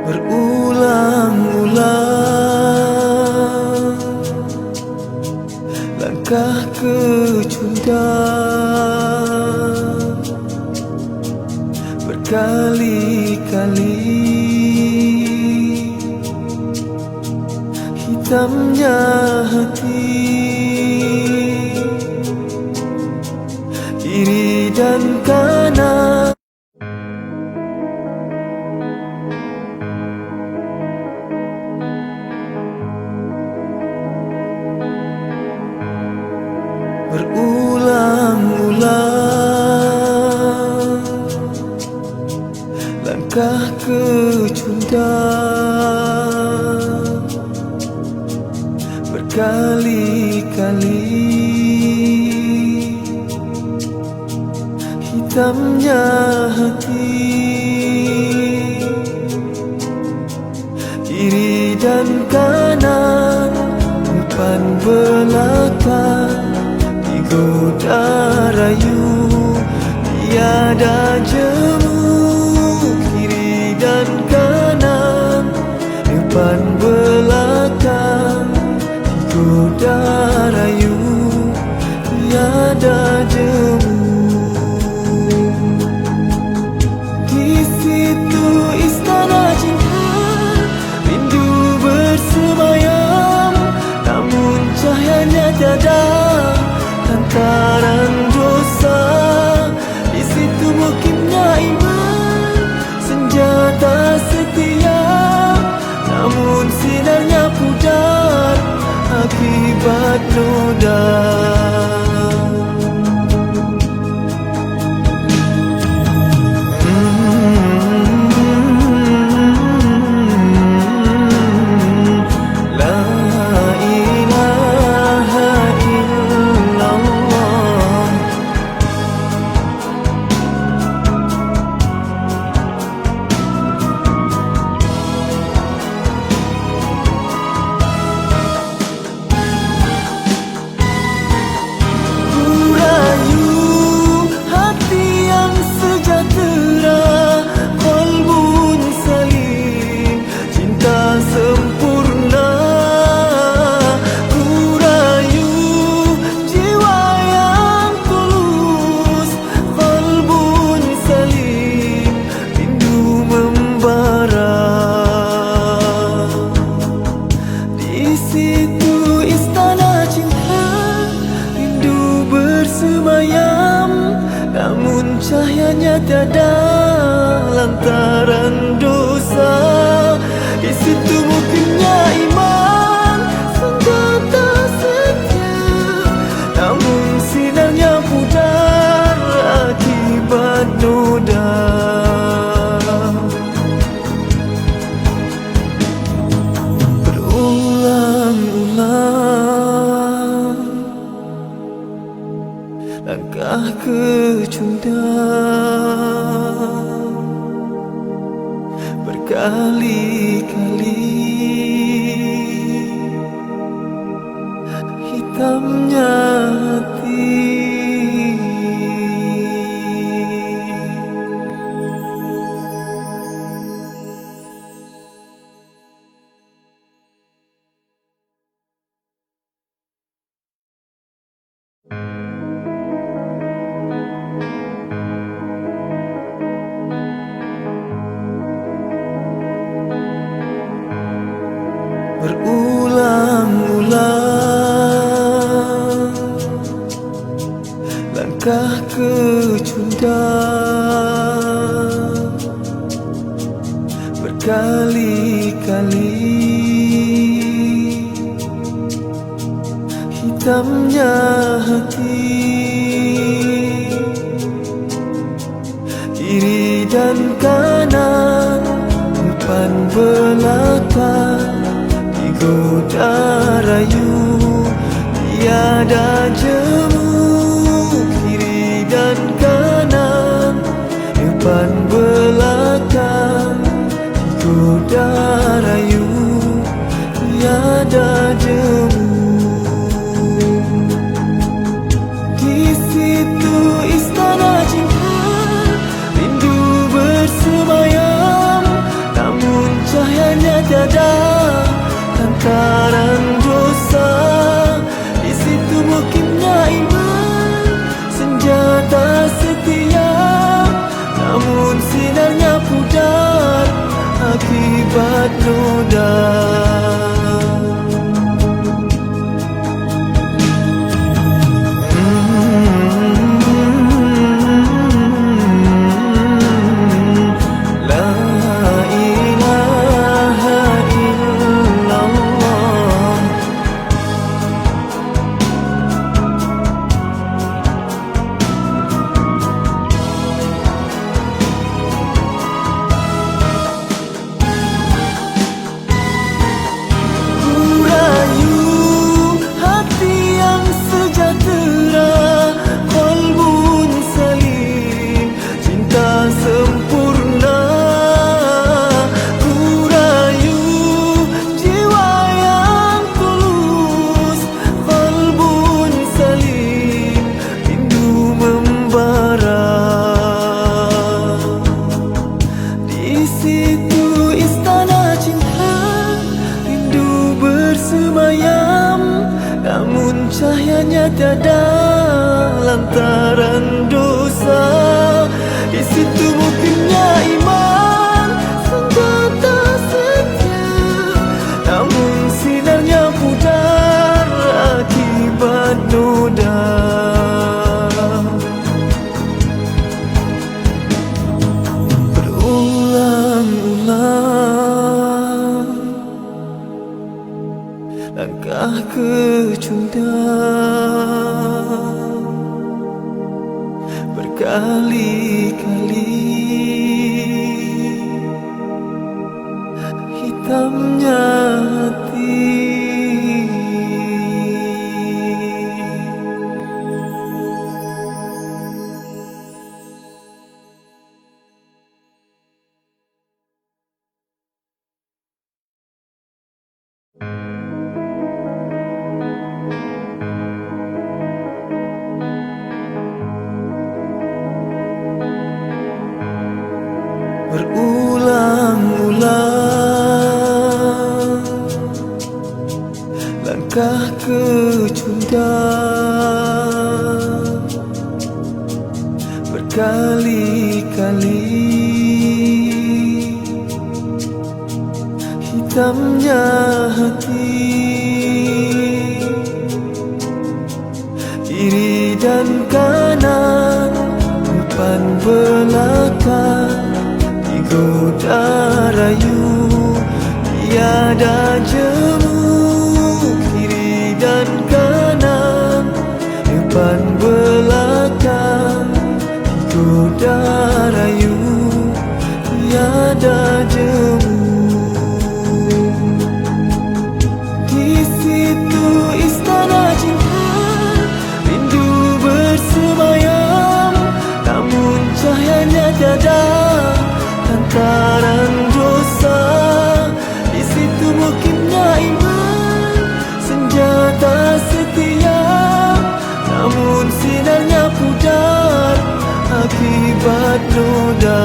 Berulang-ulang langkah kecundang, berkali-kali hitamnya hati, kiri dan kanan. Berulang-ulang langkah kecundang, berkali-kali hitamnya hati, kiri dan kanan, depan belakang, digoda rayu, tiada jemu. Kiri dan kanan, depan belakang, digoda rayu, tiada jemu. Di situ istana cinta, rindu bersemayam, namun cahayanya tiada lantaran dosa. Di situ mukimnya iman, senjata setia, namun sinarnya pudar akibat noda. Namun cahayanya tiada lantaran dosa. Di situ mukimnya iman, senjata setia, namun sinarnya pudar akibat noda. Berulang-ulang langkah kecundang, berkali-kali hitamnya hati. Berulang-ulang langkah kecundang, berkali-kali hitamnya hati, kiri dan kanan, depan belakang, digoda rayu, tiada jemu. Kiri dan kanan, depan belakang, digoda rayu, tiada jemu. Di situ istana cinta, rindu bersemayam, namun akibat noda. Namun cahayanya tiada lantaran dosa. Di situ mungkinnya iman senjata setia, namun sinarnya pudar akibat noda. Berulang-ulang langkah kecundang, berkali-kali hitamnya hati. Berulang-ulang langkah kecundang, berkali-kali hitamnya hati. Kiri dan kanan, depan belakang, digoda rayu, tiada jemu. Kiri dan kanan, depan belakang, digoda rayu, tiada jemu. Di situ istana cinta, rindu bersemayam, namun cahayanya tiada lantaran dosa. Di situ mungkinnya iman senjata setia, namun sinarnya pudar akibat noda.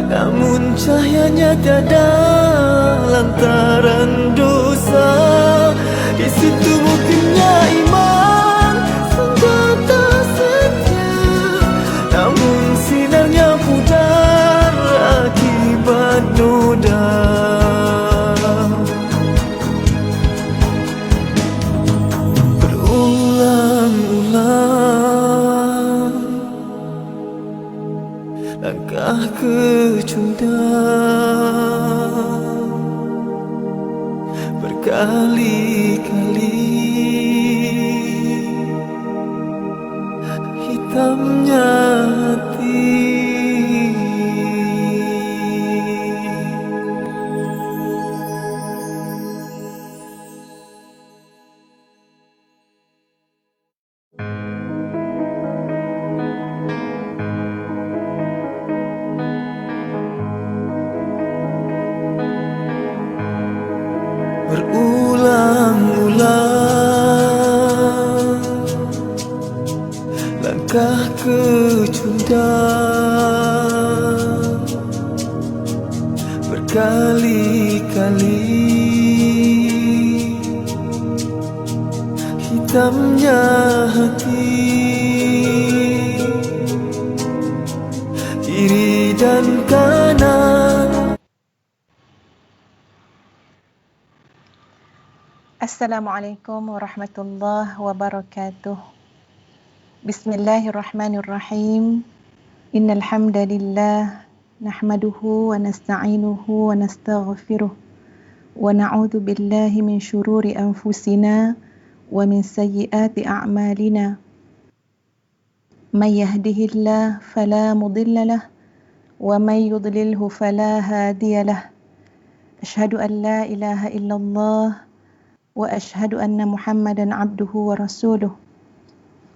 Namun cahayanya tiada lantaran dosa. Di situ mungkinnya iman senjata setia, namun sinarnya pudar akibat noda. Berulang-ulang langkah kecundang berkali-kali, hitamnya hati. Berulang-ulang langkah kecundang berkali-kali, hitamnya hati. Kiri dan kanan. Assalamualaikum warahmatullahi wabarakatuh. Bismillahirrahmanirrahim. Innal hamdalillah nahmaduhu wa nasta'inuhu wa nastaghfiruh wa na'udzu billahi min syururi anfusina wa min sayyiati a'malina. May yahdihillahu fala mudilla lahu wa may yudlilhu fala hadiya lahu. Asyhadu an la ilaha illallah wa ashhadu anna Muhammadan abduhu wa rasuluh.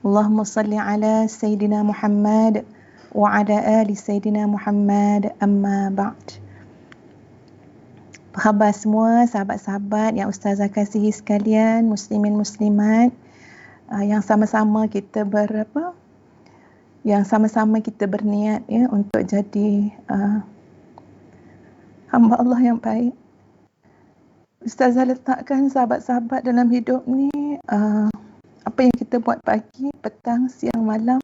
Allahumma salli ala Sayyidina Muhammad wa ala ali Sayyidina Muhammad, amma ba'd. Apa khabar semua sahabat-sahabat yang Ustazah kasihi sekalian, muslimin muslimat, yang sama-sama kita berniat ya untuk jadi hamba Allah yang baik. Ustazah letakkan sahabat-sahabat dalam hidup ni, apa yang kita buat pagi, petang, siang, malam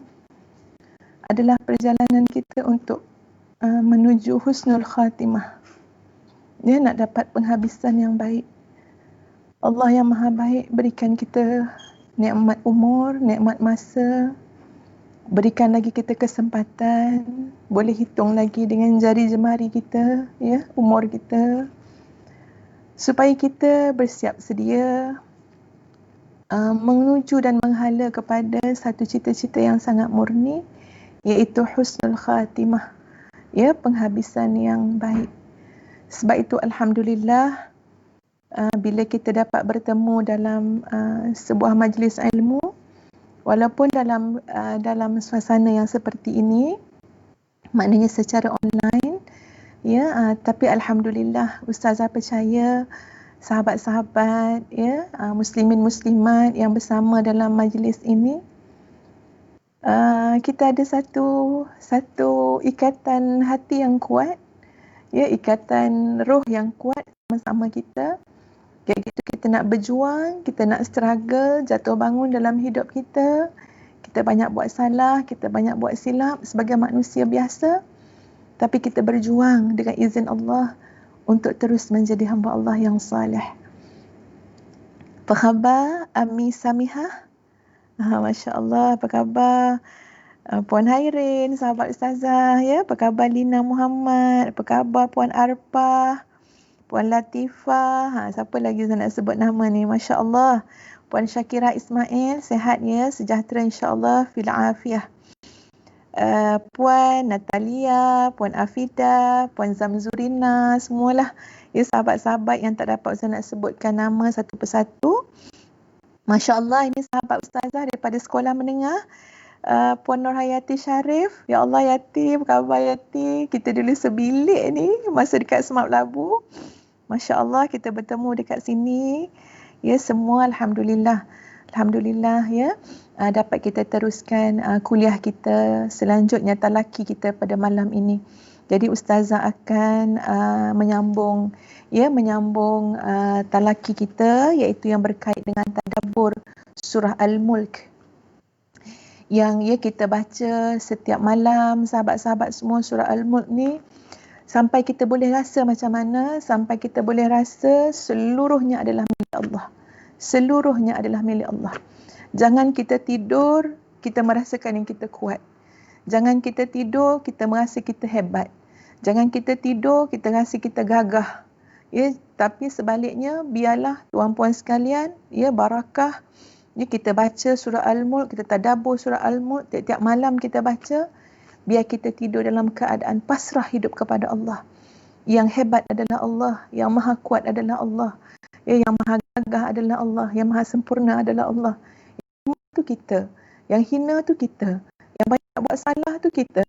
adalah perjalanan kita untuk menuju husnul khatimah. Dia nak dapat penghabisan yang baik. Allah yang maha baik berikan kita nikmat umur, nikmat masa, berikan lagi kita kesempatan, boleh hitung lagi dengan jari jemari kita, ya, umur kita, supaya kita bersiap sedia menuju dan menghala kepada satu cita-cita yang sangat murni, iaitu husnul khatimah, ya, penghabisan yang baik. Sebab itu alhamdulillah, bila kita dapat bertemu dalam sebuah majlis ilmu, walaupun dalam suasana yang seperti ini, maknanya secara online, ya, tapi alhamdulillah Ustazah percaya sahabat-sahabat, ya, muslimin muslimat yang bersama dalam majlis ini, kita ada satu ikatan hati yang kuat, ya, ikatan roh yang kuat bersama kita. Kayak gitu kita nak berjuang, kita nak struggle, jatuh bangun dalam hidup kita. Kita banyak buat salah, kita banyak buat silap sebagai manusia biasa. Tapi kita berjuang dengan izin Allah untuk terus menjadi hamba Allah yang salih. Apa khabar Ami Samihah? Masya Allah, apa khabar Puan Hairin, sahabat Ustazah, ya? Apa khabar Lina Muhammad? Apa khabar Puan Arpah? Puan Latifah? Siapa lagi saya nak sebut nama ni? Masya Allah. Puan Syakira Ismail, sihat ya? Sejahtera insya-Allah, fil afiyah. Puan Natalia, Puan Afida, Puan Zamzurina, semualah, ya, sahabat-sahabat yang tak dapat saya nak sebutkan nama satu persatu. Masya Allah, ini sahabat Ustazah daripada sekolah menengah, Puan Nurhayati Sharif. Ya Allah Yati, apa khabar Yati? Kita dulu sebilik ni masa dekat Semak Labu. Masya Allah, kita bertemu dekat sini. Ya, semua alhamdulillah. Alhamdulillah, ya, dapat kita teruskan kuliah kita selanjutnya, talaki kita pada malam ini. Jadi Ustazah akan menyambung talaki kita, iaitu yang berkait dengan tadabbur surah Al-Mulk yang, ya, kita baca setiap malam, sahabat-sahabat semua, surah Al-Mulk ni sampai kita boleh rasa macam mana, sampai kita boleh rasa seluruhnya adalah milik Allah. Seluruhnya adalah milik Allah. Jangan kita tidur, kita merasakan yang kita kuat. Jangan kita tidur, kita merasa kita hebat. Jangan kita tidur, kita rasa kita gagah. Ya, tapi sebaliknya, biarlah tuan puan sekalian, ya, barakah. Ya, kita baca surah Al-Mulk, kita tadabbur surah Al-Mulk, tiap-tiap malam kita baca, biar kita tidur dalam keadaan pasrah hidup kepada Allah. Yang hebat adalah Allah, yang maha kuat adalah Allah. Ya, yang maha gagah adalah Allah, yang maha sempurna adalah Allah. Itu kita. Yang hina tu kita. Yang banyak buat salah tu kita.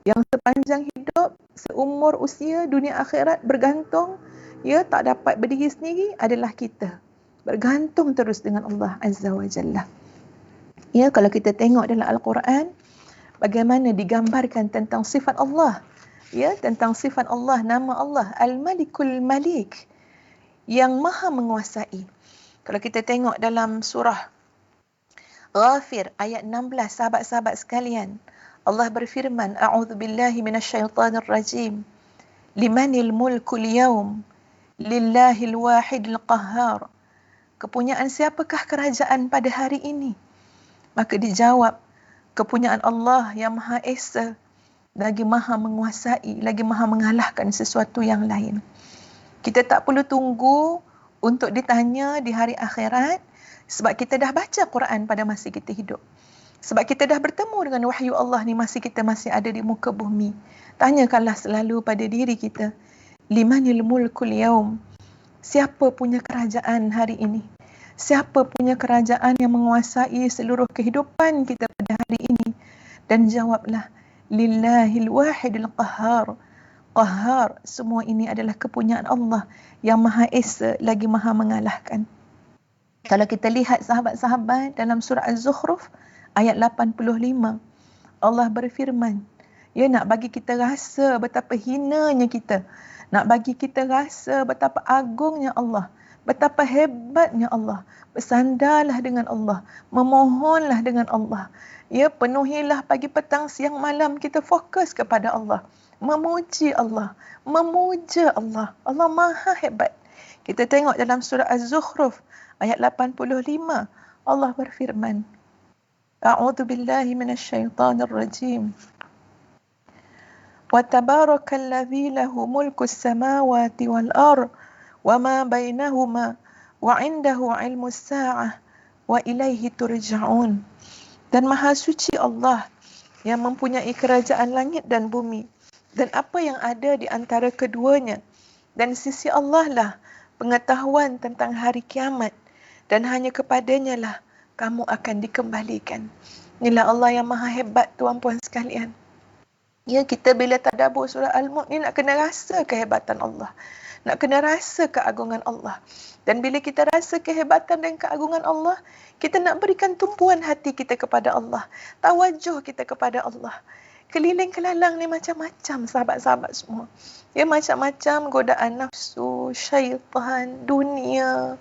Yang sepanjang hidup, seumur usia dunia akhirat bergantung, ya, tak dapat berdiri sendiri adalah kita. Bergantung terus dengan Allah Azza wa Jalla. Ya, kalau kita tengok dalam Al-Quran, bagaimana digambarkan tentang sifat Allah. Ya, tentang sifat Allah, nama Allah Al-Malikul Malik, yang maha menguasai. Kalau kita tengok dalam surah Ghafir ayat 16, sahabat-sahabat sekalian, Allah berfirman, A'udzu billahi minasyaitonir rajim. Limanil mulkul yaum? Lillahil wahidil qahhar. Kepunyaan siapakah kerajaan pada hari ini? Maka dijawab, kepunyaan Allah yang Maha Esa, lagi Maha menguasai, lagi Maha mengalahkan sesuatu yang lain. Kita tak perlu tunggu untuk ditanya di hari akhirat, sebab kita dah baca Quran pada masa kita hidup. Sebab kita dah bertemu dengan wahyu Allah ni masa kita masih ada di muka bumi. Tanyakanlah selalu pada diri kita, limanil mulkul yaum? Siapa punya kerajaan hari ini? Siapa punya kerajaan yang menguasai seluruh kehidupan kita pada hari ini? Dan jawablah, lillahil wahidil qahhar. Qahhar, semua ini adalah kepunyaan Allah yang Maha Esa, lagi Maha mengalahkan. Kalau kita lihat sahabat-sahabat dalam surah Az-Zukhruf ayat 85, Allah berfirman, ya, nak bagi kita rasa betapa hinanya kita, nak bagi kita rasa betapa agungnya Allah, betapa hebatnya Allah. Bersandarlah dengan Allah, memohonlah dengan Allah. Ya, penuhilah pagi, petang, siang, malam kita fokus kepada Allah, memuji Allah, memuja Allah. Allah maha hebat. Kita tengok dalam surah Az-Zukhruf ayat 85, Allah berfirman, A'udzu billahi minasyaitonir rajim. Wa tabarakalladzi lahu mulkus samawati wal ardh wa ma bainahuma wa 'indahu 'ilmus sa'ah wa ilaihi turja'un. Dan maha suci Allah yang mempunyai kerajaan langit dan bumi dan apa yang ada di antara keduanya, dan sisi Allah lah pengetahuan tentang hari kiamat, dan hanya kepadanya lah kamu akan dikembalikan. Inilah Allah yang maha hebat, tuan-puan sekalian. Ya, kita bila tadabbur surah Al-Mulk ni nak kena rasa kehebatan Allah, nak kena rasa keagungan Allah. Dan bila kita rasa kehebatan dan keagungan Allah, kita nak berikan tumpuan hati kita kepada Allah, tawajuh kita kepada Allah. Keliling kelalang ni macam-macam sahabat-sahabat semua. Ya, macam-macam godaan nafsu, syaitan, dunia.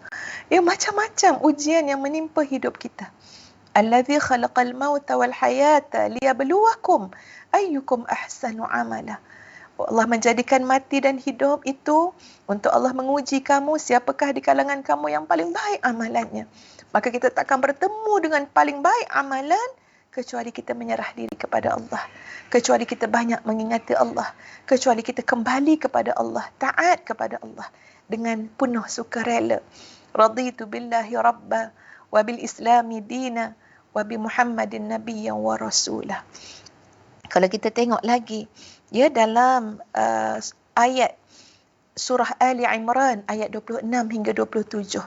Ya, macam-macam ujian yang menimpa hidup kita. Allazi khalaqal mauta wal hayata liyabluwakum ayyukum ahsanu amala. Allah menjadikan mati dan hidup itu untuk Allah menguji kamu, siapakah di kalangan kamu yang paling baik amalannya. Maka kita takkan bertemu dengan paling baik amalan kecuali kita menyerah diri kepada Allah, kecuali kita banyak mengingati Allah, kecuali kita kembali kepada Allah, taat kepada Allah dengan penuh sukarela. Raditu billahi rabba wa bil islami dina wa bi Muhammadin nabiyyan wa rasulah. Kalau kita tengok lagi, ya, dalam ayat surah Ali Imran ayat 26 hingga 27.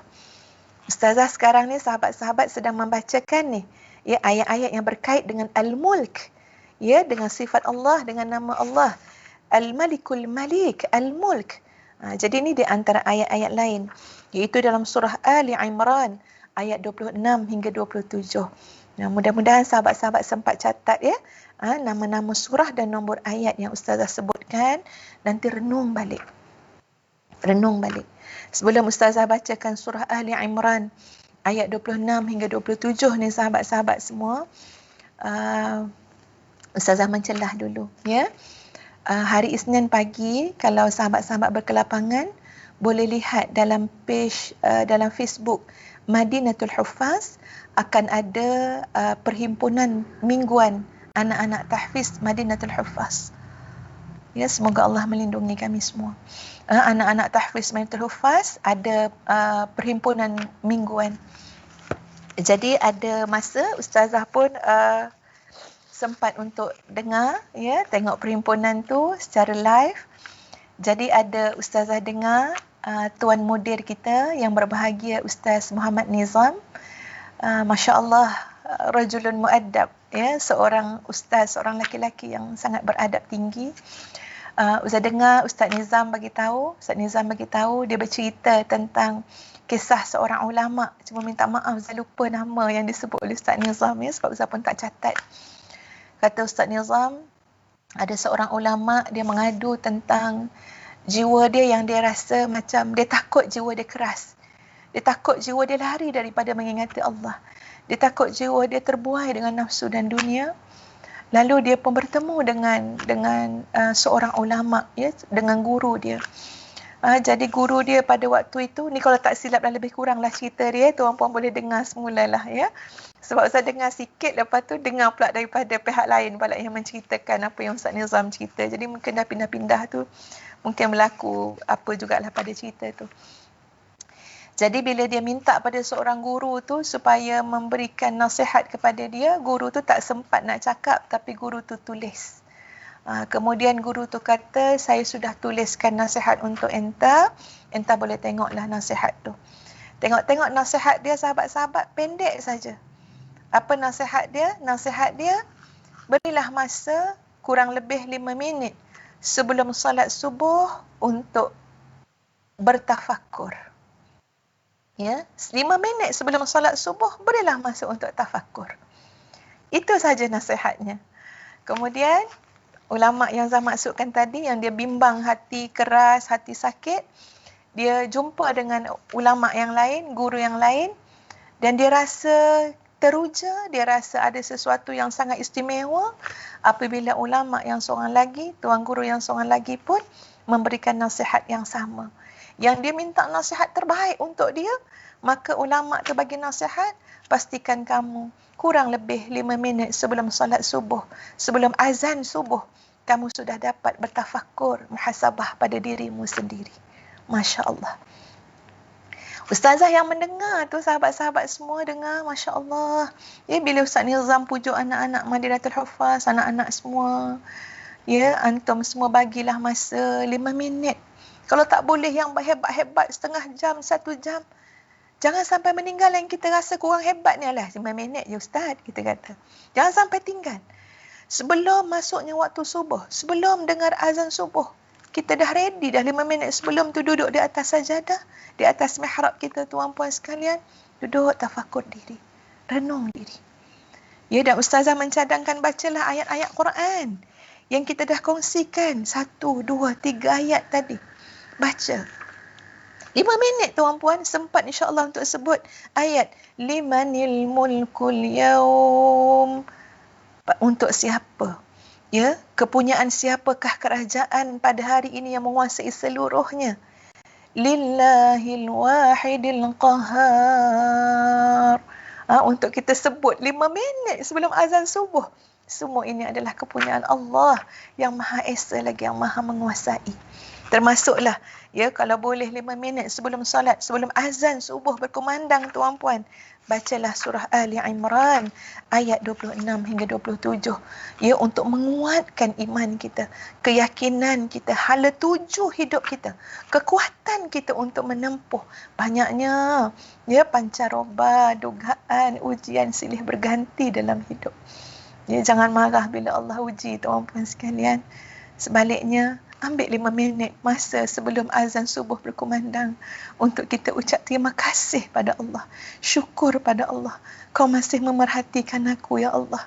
Ustazah sekarang ni sahabat-sahabat sedang membacakan ni, ya, ayat-ayat yang berkait dengan Al-Mulk, ya, dengan sifat Allah, dengan nama Allah Al-Malikul Malik, Al-Mulk. Jadi ini di antara ayat-ayat lain, iaitu dalam surah Ali Imran ayat 26 hingga 27. Nah, mudah-mudahan sahabat-sahabat sempat catat, ya, nama-nama surah dan nombor ayat yang Ustazah sebutkan. Nanti renung balik. Renung balik. Sebelum Ustazah bacakan surah Ali Imran ayat 26 hingga 27 ni sahabat-sahabat semua, Ustazah mencelah dulu, ya. Hari Isnin pagi, kalau sahabat-sahabat berkelapangan, boleh lihat dalam page dalam Facebook Madinatul Huffaz, akan ada perhimpunan mingguan anak-anak tahfiz Madinatul Huffaz. Ya, semoga Allah melindungi kami semua. Anak-anak tahfiz Maynatul Huffaz ada perhimpunan mingguan. Jadi ada masa ustazah pun sempat untuk dengar, ya, tengok perhimpunan tu secara live. Jadi ada ustazah dengar tuan mudir kita yang berbahagia, Ustaz Muhammad Nizam. Masya Allah, rajulun muaddab, ya, seorang ustaz, seorang lelaki yang sangat beradab tinggi. Ustaz dengar Ustaz Nizam bagi tahu, dia bercerita tentang kisah seorang ulama. Cuma minta maaf saya lupa nama yang disebut oleh Ustaz Nizam, ya, sebab Ustaz pun tak catat. Kata Ustaz Nizam, ada seorang ulama, dia mengadu tentang jiwa dia yang dia rasa macam dia takut jiwa dia keras. Dia takut jiwa dia lari daripada mengingati Allah. Dia takut jiwa dia terbuai dengan nafsu dan dunia. Lalu dia pun bertemu dengan seorang ulama, ya, dengan guru dia. Jadi guru dia pada waktu itu, ni kalau tak silap dah lebih kurang lah cerita dia, tuan-puan boleh dengar semula lah, ya. Sebab saya dengar sikit, lepas tu dengar pula daripada pihak lain pula yang menceritakan apa yang Ustaz Nizam cerita. Jadi mungkin dah pindah-pindah tu, mungkin berlaku apa jugalah pada cerita tu. Jadi bila dia minta pada seorang guru tu supaya memberikan nasihat kepada dia, guru tu tak sempat nak cakap, tapi guru tu tulis. Kemudian guru tu kata, saya sudah tuliskan nasihat untuk enta boleh tengoklah nasihat tu. Tengok-tengok nasihat dia, sahabat-sahabat, pendek saja. Apa nasihat dia? Nasihat dia, berilah masa kurang lebih 5 minit sebelum solat subuh untuk bertafakur. Ya, 5 minit sebelum solat subuh, berilah masa untuk tafakur. Itu saja nasihatnya. Kemudian, ulama yang saya maksudkan tadi, yang dia bimbang hati keras, hati sakit, dia jumpa dengan ulama yang lain, guru yang lain, dan dia rasa teruja, dia rasa ada sesuatu yang sangat istimewa apabila ulama yang seorang lagi, tuan guru yang seorang lagi pun memberikan nasihat yang sama. Yang dia minta nasihat terbaik untuk dia, maka ulama tu bagi nasihat, pastikan kamu kurang lebih 5 minit sebelum solat subuh, sebelum azan subuh, kamu sudah dapat bertafakur, muhasabah pada dirimu sendiri. Masya Allah. Ustazah yang mendengar tu, sahabat-sahabat semua dengar, Masya Allah. Ya, bila Ustaz Nizam pujuk anak-anak Madinatul Huffaz, anak-anak semua, ya, antum semua bagilah masa 5 minit. Kalau tak boleh yang hebat-hebat, setengah jam, 1 jam, jangan sampai meninggal yang kita rasa kurang hebat ni. Alah, 5 minit je Ustaz, kita kata. Jangan sampai tinggal. Sebelum masuknya waktu subuh, sebelum dengar azan subuh, kita dah ready, dah 5 minit sebelum tu duduk di atas sajadah, di atas mihrab kita, tuan-puan sekalian, duduk tafakur diri, renung diri. Ya, dan ustazah mencadangkan bacalah ayat-ayat Quran yang kita dah kongsikan, 1, 2, 3 ayat tadi. Baca. 5 minit tuan-puan, sempat insya-Allah untuk sebut ayat limanil mulkul yaum. Untuk siapa? Ya, kepunyaan siapakah kerajaan pada hari ini yang menguasai seluruhnya? Lillahil wahidil qahar. Untuk kita sebut 5 minit sebelum azan subuh. Semua ini adalah kepunyaan Allah yang Maha Esa lagi, yang Maha menguasai. Termasuklah, ya, kalau boleh 5 minit sebelum solat, sebelum azan subuh berkumandang, tuan-puan, bacalah surah Ali Imran ayat 26 hingga 27, ya, untuk menguatkan iman kita, keyakinan kita, hala tuju hidup kita, kekuatan kita untuk menempuh banyaknya, ya, pancaroba, dugaan, ujian silih berganti dalam hidup. Ya, jangan marah bila Allah uji, tuan-puan sekalian. Sebaliknya, ambil 5 minit masa sebelum azan subuh berkumandang untuk kita ucap terima kasih pada Allah. Syukur pada Allah. Kau masih memerhatikan aku, ya Allah.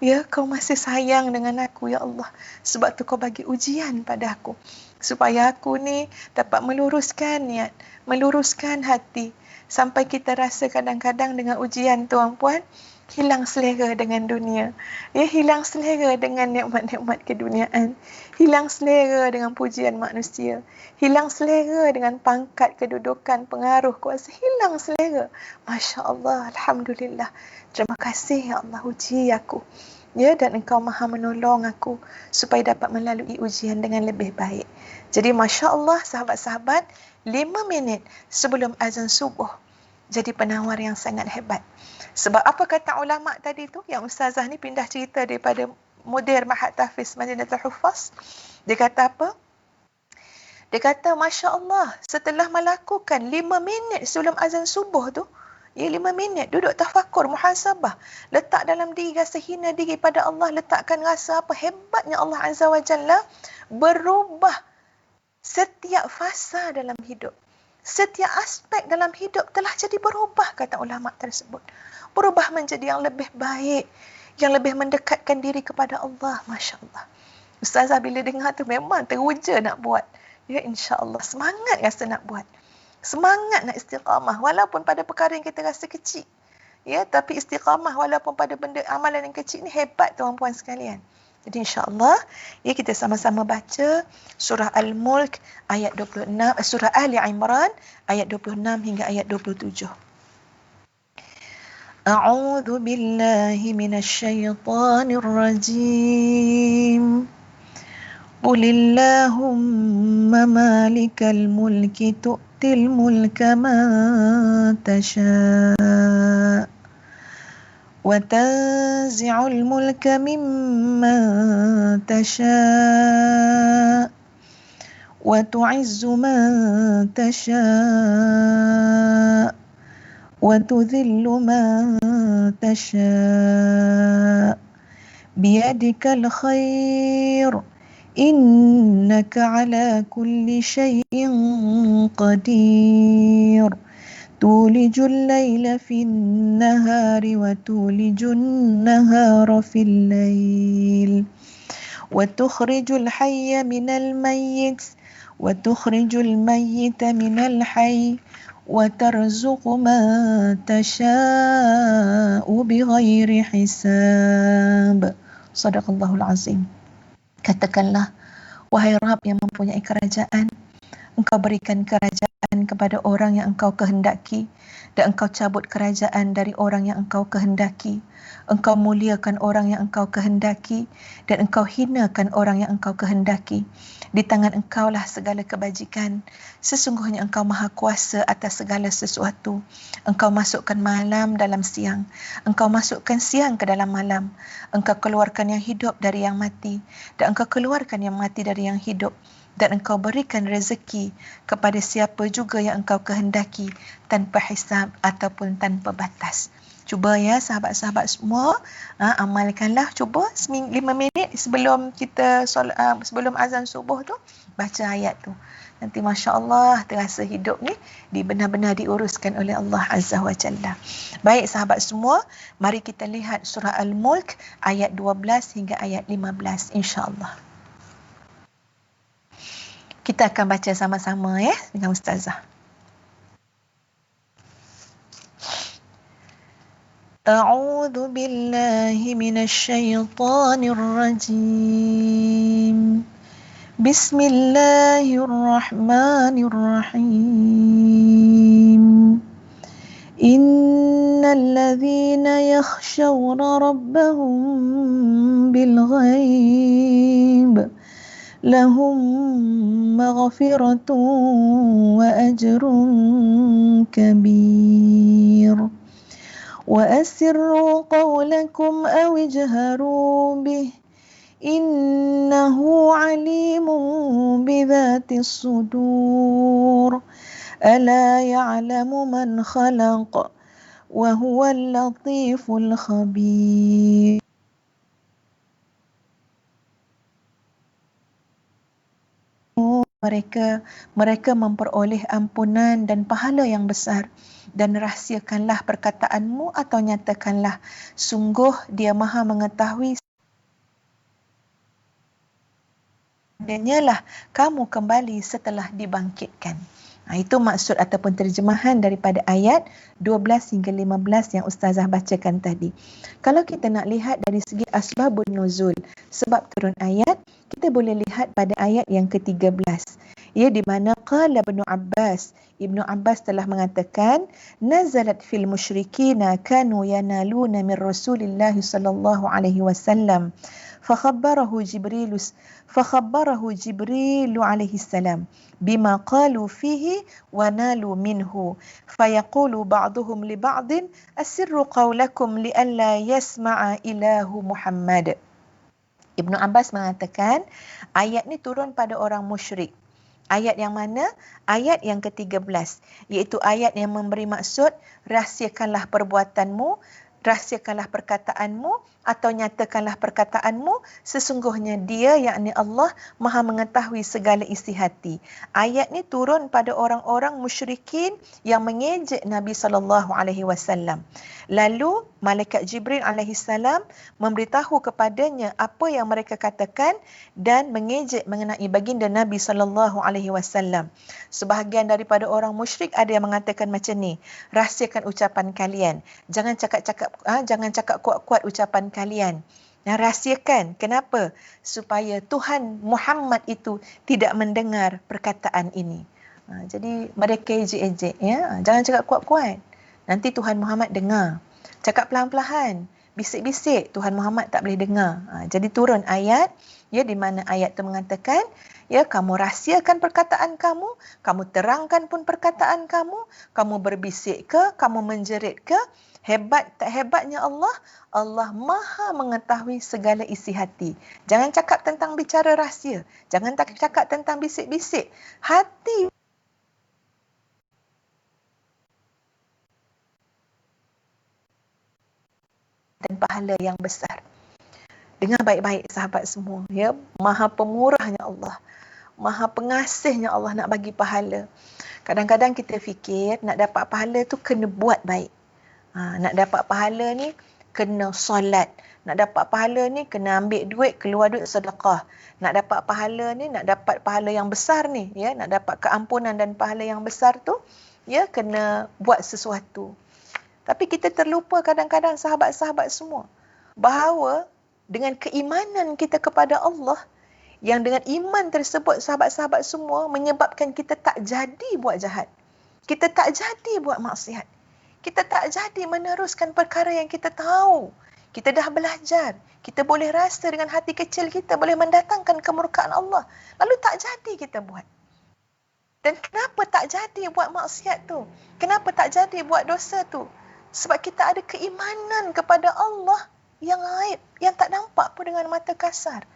Ya, kau masih sayang dengan aku, ya Allah. Sebab tu kau bagi ujian pada aku. Supaya aku ni dapat meluruskan niat, meluruskan hati. Sampai kita rasa kadang-kadang dengan ujian, tuan-puan, hilang selera dengan dunia. Ya, hilang selera dengan nikmat-nikmat keduniaan. Hilang selera dengan pujian manusia. Hilang selera dengan pangkat, kedudukan, pengaruh, kuasa. Hilang selera. Masya Allah, Alhamdulillah. Terima kasih ya Allah uji aku. ya, dan Engkau Maha menolong aku supaya dapat melalui ujian dengan lebih baik. Jadi Masya Allah sahabat-sahabat, 5 minit sebelum azan subuh jadi penawar yang sangat hebat. Sebab apa kata ulama tadi tu, yang Ustazah ni pindah cerita daripada mudir Mahat Tahfiz Madinatul Huffaz. Dia kata apa? Dia kata Masya Allah, setelah melakukan 5 minit sebelum azan subuh tu, 5 minit duduk tafakur, muhasabah, letak dalam diri rasa hina diri pada Allah, letakkan rasa apa hebatnya Allah Azza wa Jalla, berubah setiap fasa dalam hidup. Setiap aspek dalam hidup telah jadi berubah, kata ulama tersebut. Berubah menjadi yang lebih baik, yang lebih mendekatkan diri kepada Allah. Masya Allah. Ustazah bila dengar tu memang teruja nak buat. Ya, insya-Allah semangat rasa nak buat. Semangat nak istiqamah walaupun pada perkara yang kita rasa kecil. Ya, tapi istiqamah walaupun pada benda amalan yang kecil ni hebat tuan-puan sekalian. Jadi insya-Allah ya, kita sama-sama baca surah Al-Mulk ayat 26, surah Ali Imran ayat 26 hingga ayat 27. A'udzu billahi minasyaitonir rajim. Qulillahumma malikal mulki tu'til mulka man tasha' wa tanzi'ul mulka mimman tasha' wa tu'izzu man tasha' wa tudhillu man tasha' biyadikal khair innaka ala kulli syai'in qadir tulijul laila fin nahari wa tulijun nahara fil lail wa tukhrijul hayya minal mayyit wa tukhrijul mayyita minal hayy wa tarzuqu man tasha'u bighairi hisab. Shadaqallahul azim. Katakanlah, wahai Rabb yang mempunyai kerajaan, Engkau berikan kerajaan kepada orang yang Engkau kehendaki, dan Engkau cabut kerajaan dari orang yang Engkau kehendaki. Engkau muliakan orang yang Engkau kehendaki, dan Engkau hinakan orang yang Engkau kehendaki. Di tangan Engkaulah segala kebajikan. Sesungguhnya Engkau Maha Kuasa atas segala sesuatu. Engkau masukkan malam dalam siang. Engkau masukkan siang ke dalam malam. Engkau keluarkan yang hidup dari yang mati, dan Engkau keluarkan yang mati dari yang hidup. Dan Engkau berikan rezeki kepada siapa juga yang Engkau kehendaki, tanpa hisab ataupun tanpa batas. Cuba ya sahabat-sahabat semua, amalkanlah, cuba 5 minit sebelum kita sebelum azan subuh tu, baca ayat tu. Nanti Masya Allah terasa hidup ni benar-benar diuruskan oleh Allah Azza wa Jalla. Baik sahabat semua, mari kita lihat surah Al-Mulk ayat 12 hingga ayat 15 insya-Allah. Kita akan baca sama-sama ya dengan Ustazah. A'udzu billahi minasy syaithanir rajim. Bismillahirrahmanirrahim. Innal ladzina yakhshawna rabbahum bil ghaib lahum maghfiratun wa ajrun kabir. Wa asirru qawlakum aw ijharu bih innahu alimun bidhatis sudur. Ala ya'lamu man khalaq wa huwal latiful khabir. Mereka memperoleh ampunan dan pahala yang besar, dan rahsiakanlah perkataanmu atau nyatakanlah, sungguh Dia Maha mengetahui, danyalah kamu kembali setelah dibangkitkan. Itu maksud ataupun terjemahan daripada ayat 12 hingga 15 yang Ustazah bacakan tadi. Kalau kita nak lihat dari segi asbabun nuzul, sebab turun ayat, kita boleh lihat pada ayat yang ke-13, Ya, di mana qala Ibnu Abbas telah mengatakan, nazalat fil musyrikina kanu yanaluna min Rasulillah sallallahu alaihi wasallam. فخبره جبريل فخبره جبريل عليه السلام بما قالوا فيه ونالوا منه فيقول بعضهم لبعض أسر قولكم لئلا يسمع إله محمد. Ibnu Abbas mengatakan ayat ni turun pada orang musyrik. Ayat yang mana? Ayat yang ke-13, iaitu ayat yang memberi maksud rahsiakanlah perbuatanmu, rahsiakanlah perkataanmu atau nyatakanlah perkataanmu, sesungguhnya dia, yakni Allah, maha mengetahui segala isi hati. Ayat ni turun pada orang-orang musyrikin yang mengejek Nabi SAW. Lalu malaikat Jibril alaihissalam memberitahu kepadanya apa yang mereka katakan dan mengejek mengenai baginda Nabi SAW. Sebahagian daripada orang musyrik ada yang mengatakan macam ni, rahsiakan ucapan kalian, jangan cakap kuat-kuat ucapan kalian. Nah, rahsiakan. Kenapa? Supaya Tuhan Muhammad itu tidak mendengar perkataan ini. Jadi mereka ejek-ejek, ya. Jangan cakap kuat-kuat. Nanti Tuhan Muhammad dengar. Cakap pelan-pelan, bisik-bisik, Tuhan Muhammad tak boleh dengar. Jadi turun ayat, ya, di mana ayat itu mengatakan, ya, kamu rahsiakan perkataan kamu, kamu terangkan pun perkataan kamu berbisik ke, kamu menjerit ke, hebat tak hebatnya Allah, Allah maha mengetahui segala isi hati. Jangan cakap tentang bicara rahsia, jangan cakap tentang bisik-bisik. Hati dan pahala yang besar. Dengar baik-baik sahabat semua, ya, maha pemurahnya Allah, maha pengasihnya Allah nak bagi pahala. Kadang-kadang kita fikir nak dapat pahala tu kena buat baik. Nak dapat pahala ni kena solat. Nak dapat pahala ni kena ambil duit, keluar duit sedekah. Nak dapat pahala ni, nak dapat pahala yang besar ni, ya, nak dapat keampunan dan pahala yang besar tu, ya, kena buat sesuatu. Tapi kita terlupa kadang-kadang sahabat-sahabat semua bahawa dengan keimanan kita kepada Allah, yang dengan iman tersebut sahabat-sahabat semua menyebabkan kita tak jadi buat jahat. Kita tak jadi buat maksiat. Kita tak jadi meneruskan perkara yang kita tahu. Kita dah belajar. Kita boleh rasa dengan hati kecil kita boleh mendatangkan kemurkaan Allah. Lalu tak jadi kita buat. Dan kenapa tak jadi buat maksiat tu? Kenapa tak jadi buat dosa tu? Sebab kita ada keimanan kepada Allah yang gaib, yang tak nampak pun dengan mata kasar.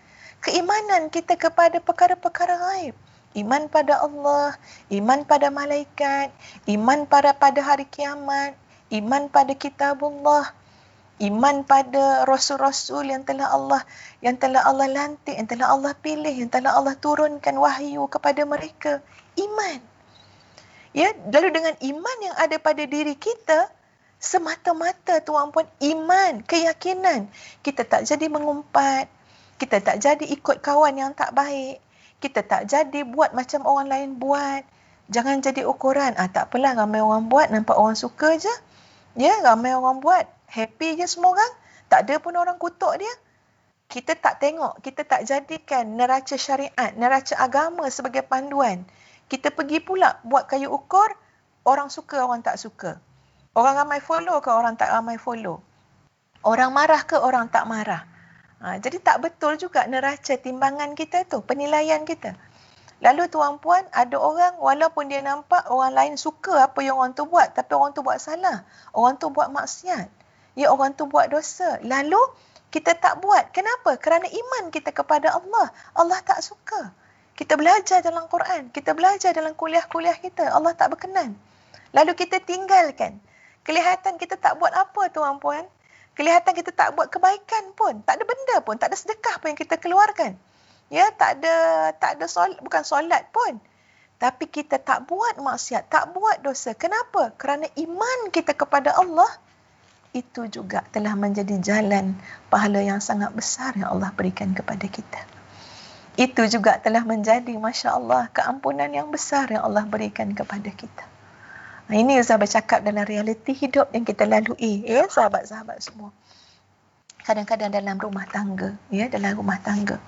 Keimanan kita kepada perkara-perkara gaib. Iman pada Allah, iman pada malaikat, iman pada hari kiamat, iman pada kitabullah, iman pada rasul-rasul yang telah Allah lantik, yang telah Allah pilih, yang telah Allah turunkan wahyu kepada mereka. Iman. Ya, lalu dengan iman yang ada pada diri kita, semata-mata tuan-puan, iman, keyakinan, kita tak jadi mengumpat, kita tak jadi ikut kawan yang tak baik, kita tak jadi buat macam orang lain buat. Jangan jadi ukuran, tak apalah, ramai orang buat, nampak orang suka je. Ya, ramai orang buat, happy je semua orang. Tak ada pun orang kutuk dia. Kita tak tengok, kita tak jadikan neraca syariat, neraca agama sebagai panduan. Kita pergi pula buat kayu ukur, orang suka, orang tak suka. Orang ramai follow ke orang tak ramai follow. Orang marah ke orang tak marah. Jadi tak betul juga neraca timbangan kita tu, penilaian kita. Lalu tuan-puan, ada orang walaupun dia nampak orang lain suka apa yang orang tu buat, tapi orang tu buat salah. Orang tu buat maksiat. Ya, orang tu buat dosa. Lalu kita tak buat. Kenapa? Kerana iman kita kepada Allah. Allah tak suka. Kita belajar dalam Quran, kita belajar dalam kuliah-kuliah kita, Allah tak berkenan. Lalu kita tinggalkan. Kelihatan kita tak buat apa tuan-puan. Kelihatan kita tak buat kebaikan pun. Tak ada benda pun. Tak ada sedekah pun yang kita keluarkan. Ya, tak ada solat, bukan solat pun. Tapi kita tak buat maksiat, tak buat dosa. Kenapa? Kerana iman kita kepada Allah, itu juga telah menjadi jalan pahala yang sangat besar yang Allah berikan kepada kita. Itu juga telah menjadi, Masya Allah, keampunan yang besar yang Allah berikan kepada kita. Ini Ustaz bercakap dalam realiti hidup yang kita lalui, ya, sahabat-sahabat semua. Kadang-kadang dalam rumah tangga, ya, dalam rumah tangga.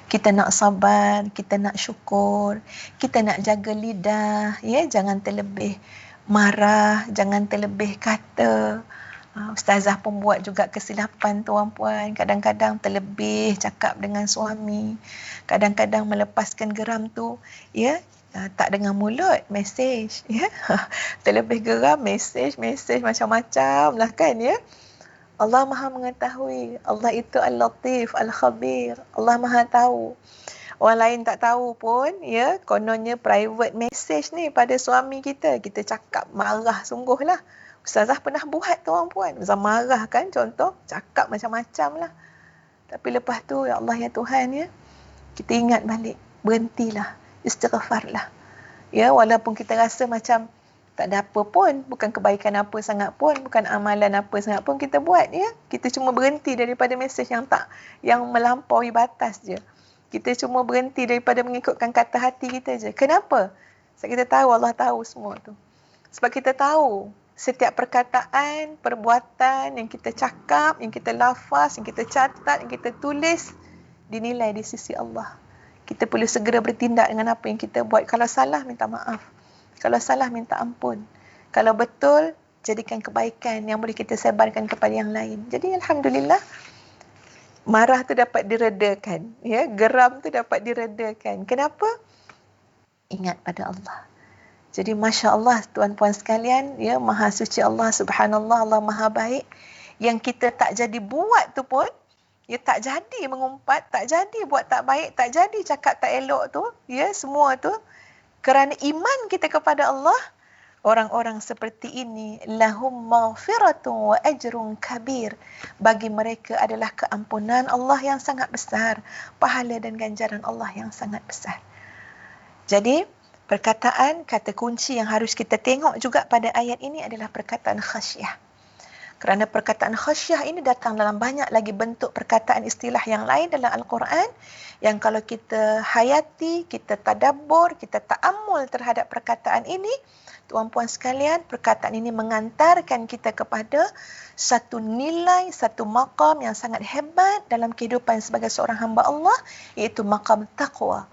Kita nak sabar, kita nak syukur, kita nak jaga lidah, ya, jangan terlebih marah, jangan terlebih kata. Ustazah pun buat juga kesilapan tuan-puan, kadang-kadang terlebih cakap dengan suami, kadang-kadang melepaskan geram tu, ya, tak dengan mulut, mesej, ya. Terlebih geram, mesej macam-macam lah kan, ya. Allah Maha mengetahui. Allah itu Al-Latif, Al-Khabir. Allah Maha tahu. Orang lain tak tahu pun, ya, kononnya private message ni pada suami kita. Kita cakap marah sungguh lah. Ustazah pernah buat tuan-puan. Ustazah marah kan, contoh, cakap macam-macam lah. Tapi lepas tu, ya Allah, ya Tuhan, ya, kita ingat balik, berhentilah, istighfarlah. Ya, walaupun kita rasa macam tak ada apa pun, bukan kebaikan apa sangat pun, bukan amalan apa sangat pun kita buat, ya. Kita cuma berhenti daripada mesej yang melampaui batas je. Kita cuma berhenti daripada mengikutkan kata hati kita je. Kenapa? Sebab kita tahu Allah tahu semua tu. Sebab kita tahu setiap perkataan, perbuatan yang kita cakap, yang kita lafaz, yang kita catat, yang kita tulis dinilai di sisi Allah. Kita perlu segera bertindak dengan apa yang kita buat. Kalau salah, minta maaf. Kalau salah, minta ampun. Kalau betul, jadikan kebaikan yang boleh kita sebarkan kepada yang lain. Jadi Alhamdulillah, marah tu dapat diredakan. Ya, geram tu dapat diredakan. Kenapa? Ingat pada Allah. Jadi Masya Allah tuan-puan sekalian, ya, Maha Suci Allah, Subhanallah, Allah Maha Baik. Yang kita tak jadi buat tu pun, ya, tak jadi mengumpat, tak jadi buat tak baik, tak jadi cakap tak elok tu, ya, semua tu. Kerana iman kita kepada Allah, orang-orang seperti ini, lahum maghfiratun wa ajrun kabir. Bagi mereka adalah keampunan Allah yang sangat besar, pahala dan ganjaran Allah yang sangat besar. Jadi, perkataan, kata kunci yang harus kita tengok juga pada ayat ini adalah perkataan khasyah. Kerana perkataan khasyah ini datang dalam banyak lagi bentuk perkataan istilah yang lain dalam Al-Quran, yang kalau kita hayati, kita tadabbur, kita ta'ammul terhadap perkataan ini, tuan-puan sekalian, perkataan ini mengantarkan kita kepada satu nilai, satu maqam yang sangat hebat dalam kehidupan sebagai seorang hamba Allah, iaitu maqam taqwa.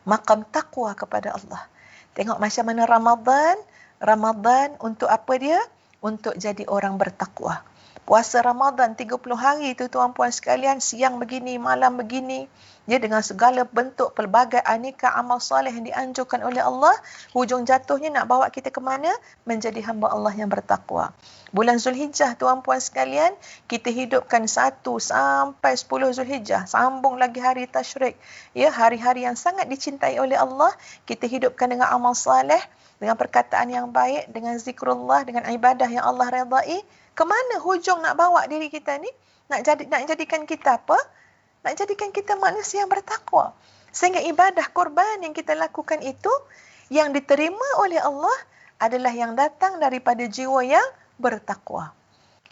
Maqam taqwa kepada Allah. Tengok macam mana Ramadan. Ramadan untuk apa dia? Untuk jadi orang bertakwa. Puasa Ramadan 30 hari tu tuan-puan sekalian, siang begini, malam begini, ya, dengan segala bentuk pelbagai aneka amal soleh yang dianjurkan oleh Allah, hujung jatuhnya nak bawa kita ke mana? Menjadi hamba Allah yang bertakwa. Bulan Zulhijjah tuan-puan sekalian, kita hidupkan 1 sampai 10 Zulhijjah, sambung lagi hari tasyrik, ya, hari-hari yang sangat dicintai oleh Allah, kita hidupkan dengan amal soleh, dengan perkataan yang baik, dengan zikrullah, dengan ibadah yang Allah redai. Kemana hujung nak bawa diri kita ni? Nak jadikan kita apa? Nak jadikan kita manusia yang bertakwa. Sehingga ibadah korban yang kita lakukan itu, yang diterima oleh Allah adalah yang datang daripada jiwa yang bertakwa.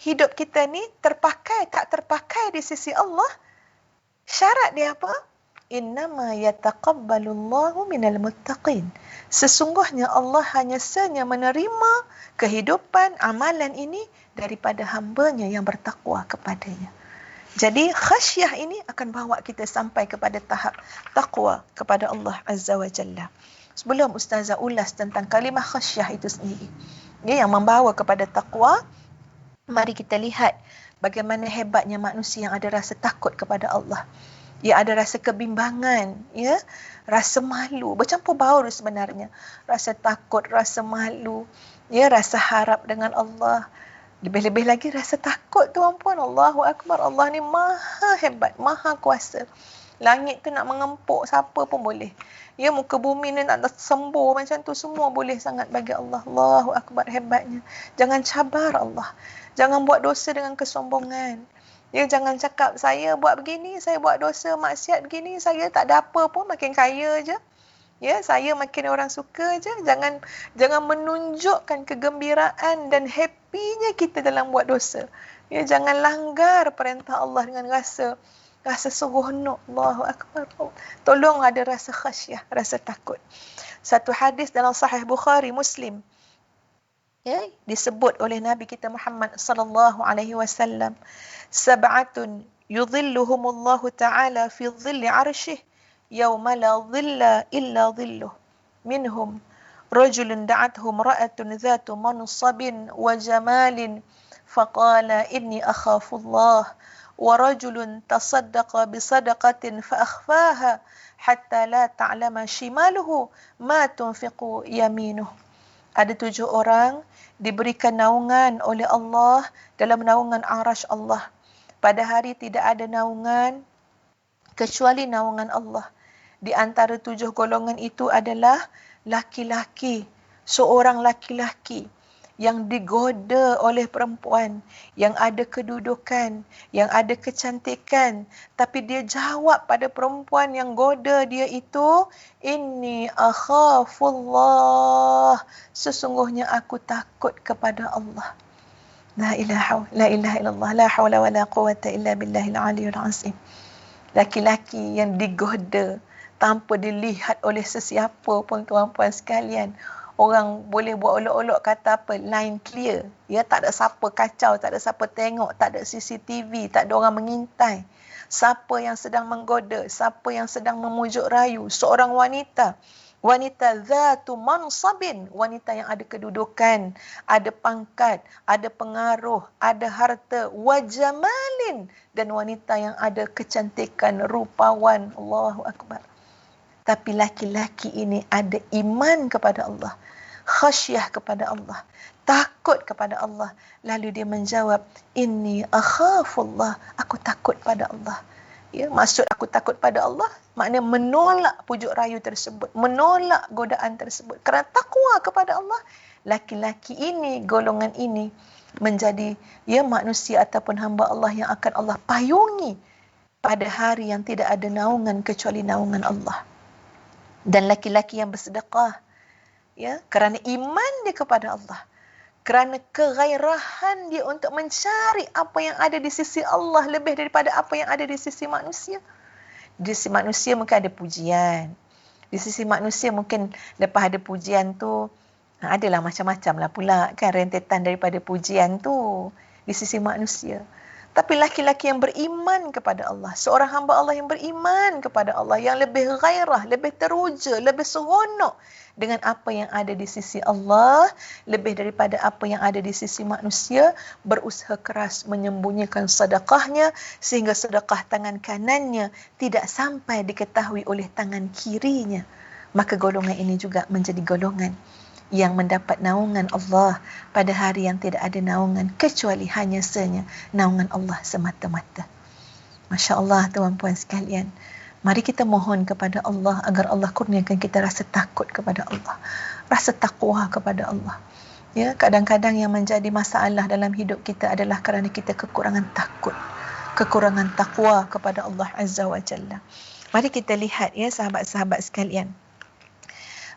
Hidup kita ni terpakai, tak terpakai di sisi Allah, syarat dia apa? Innama yataqabbalullahu minal muttaqin. Sesungguhnya Allah hanya saja menerima kehidupan amalan ini daripada hambanya yang bertakwa kepadanya. Jadi khasyah ini akan bawa kita sampai kepada tahap takwa kepada Allah Azza wa Jalla. Sebelum Ustazah ulas tentang kalimah khasyah itu sendiri, ya, yang membawa kepada takwa, mari kita lihat bagaimana hebatnya manusia yang ada rasa takut kepada Allah. Ya, ada rasa kebimbangan, ya, rasa malu, bercampur baur sebenarnya. Rasa takut, rasa malu, ya, rasa harap dengan Allah. Lebih-lebih lagi rasa takut tuan-puan. Allahu Akbar. Allah ni maha hebat, maha kuasa. Langit tu nak mengempuk siapa pun boleh. Ya, muka bumi ni nak sembuh macam tu semua boleh sangat bagi Allah. Allahu Akbar, hebatnya. Jangan cabar Allah. Jangan buat dosa dengan kesombongan. Ya, jangan cakap saya buat begini, saya buat dosa maksiat begini, saya tak ada apa pun, makin kaya je. Ya, saya makin orang suka je. Jangan menunjukkan kegembiraan dan happynya kita dalam buat dosa. Ya, jangan langgar perintah Allah dengan rasa seronok. Allahu Akbar. Tolong ada rasa khasyah, rasa takut. Satu hadis dalam Sahih Bukhari, Muslim, ya, disebut oleh Nabi kita Muhammad sallallahu alaihi wasallam, sab'atun yudhilluhumullahu ta'ala fi dhilli 'arsyih yauma la dhilla illa dhilluh minhum rajulun da'athu imra'atun dhatu mansabin wa jamalin faqala inni akhafu Allah wa rajulun tasaddaqa bisadaqatin fa akhfaha hatta la ta'lama shimaluhu ma tunfiqu yaminuh. Ada 7 orang diberikan naungan oleh Allah dalam naungan arasy Allah. Pada hari tidak ada naungan kecuali naungan Allah. Di antara 7 golongan itu adalah laki-laki, seorang laki-laki yang digoda oleh perempuan, yang ada kedudukan, yang ada kecantikan, tapi dia jawab pada perempuan yang goda dia itu, inni akhafullah, sesungguhnya aku takut kepada Allah. La ilaha illallah, la haula wala quwata illa billahil aliyul azim. Laki-laki yang digoda tanpa dilihat oleh sesiapa pun, tuan-puan sekalian. Orang boleh buat olok-olok kata apa, line clear, ya, tak ada siapa kacau, tak ada siapa tengok, tak ada CCTV, tak ada orang mengintai. Siapa yang sedang menggoda, siapa yang sedang memujuk rayu, seorang wanita zatu mansabin, wanita yang ada kedudukan, ada pangkat, ada pengaruh, ada harta, wa jamalin, dan wanita yang ada kecantikan, rupawan. Allahu akbar. Tapi laki-laki ini ada iman kepada Allah, khasyah kepada Allah, takut kepada Allah. Lalu dia menjawab, inni akhafullah, aku takut pada Allah. Ya, maksud aku takut pada Allah, maknanya menolak pujuk rayu tersebut, menolak godaan tersebut. Kerana takwa kepada Allah, laki-laki ini, golongan ini menjadi manusia ataupun hamba Allah yang akan Allah payungi pada hari yang tidak ada naungan kecuali naungan Allah. Dan laki-laki yang bersedekah, kerana iman dia kepada Allah, kerana kegairahan dia untuk mencari apa yang ada di sisi Allah lebih daripada apa yang ada di sisi manusia. Di sisi manusia mungkin ada pujian. Di sisi manusia mungkin lepas ada pujian tu, adalah macam-macam lah pula kan rentetan daripada pujian tu di sisi manusia. Tapi laki-laki yang beriman kepada Allah, seorang hamba Allah yang beriman kepada Allah, yang lebih gairah, lebih teruja, lebih seronok dengan apa yang ada di sisi Allah, lebih daripada apa yang ada di sisi manusia, berusaha keras menyembunyikan sedekahnya, sehingga sedekah tangan kanannya tidak sampai diketahui oleh tangan kirinya. Maka golongan ini juga menjadi golongan yang mendapat naungan Allah pada hari yang tidak ada naungan kecuali hanya senya naungan Allah semata-mata. Masya Allah, tuan-puan sekalian. Mari kita mohon kepada Allah agar Allah kurniakan kita rasa takut kepada Allah, rasa takwa kepada Allah. Ya, kadang-kadang yang menjadi masalah dalam hidup kita adalah kerana kita kekurangan takut, kekurangan takwa kepada Allah Azza wa Jalla. Mari kita lihat, ya sahabat-sahabat sekalian,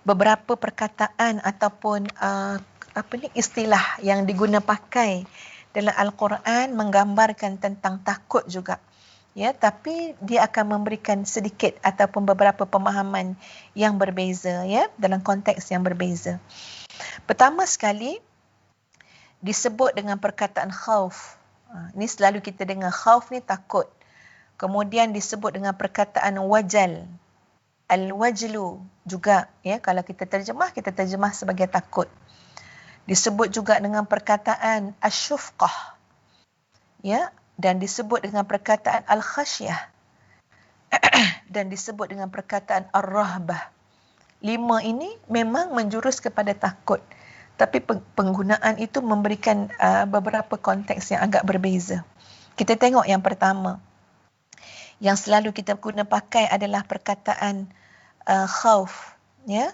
beberapa perkataan ataupun istilah yang diguna pakai dalam Al-Quran menggambarkan tentang takut juga. Ya, tapi dia akan memberikan sedikit ataupun beberapa pemahaman yang berbeza, ya, dalam konteks yang berbeza. Pertama sekali disebut dengan perkataan khauf. Ini selalu kita dengar, khauf ni takut. Kemudian disebut dengan perkataan wajal. Al-wajlu juga, ya, kalau kita terjemah sebagai takut. Disebut juga dengan perkataan asyufqah, ya, dan disebut dengan perkataan al-khasyah dan disebut dengan perkataan ar-rahbah. 5 ini memang menjurus kepada takut, tapi penggunaan itu memberikan beberapa konteks yang agak berbeza. Kita tengok yang pertama. Yang selalu kita guna pakai adalah perkataan khauf, ya.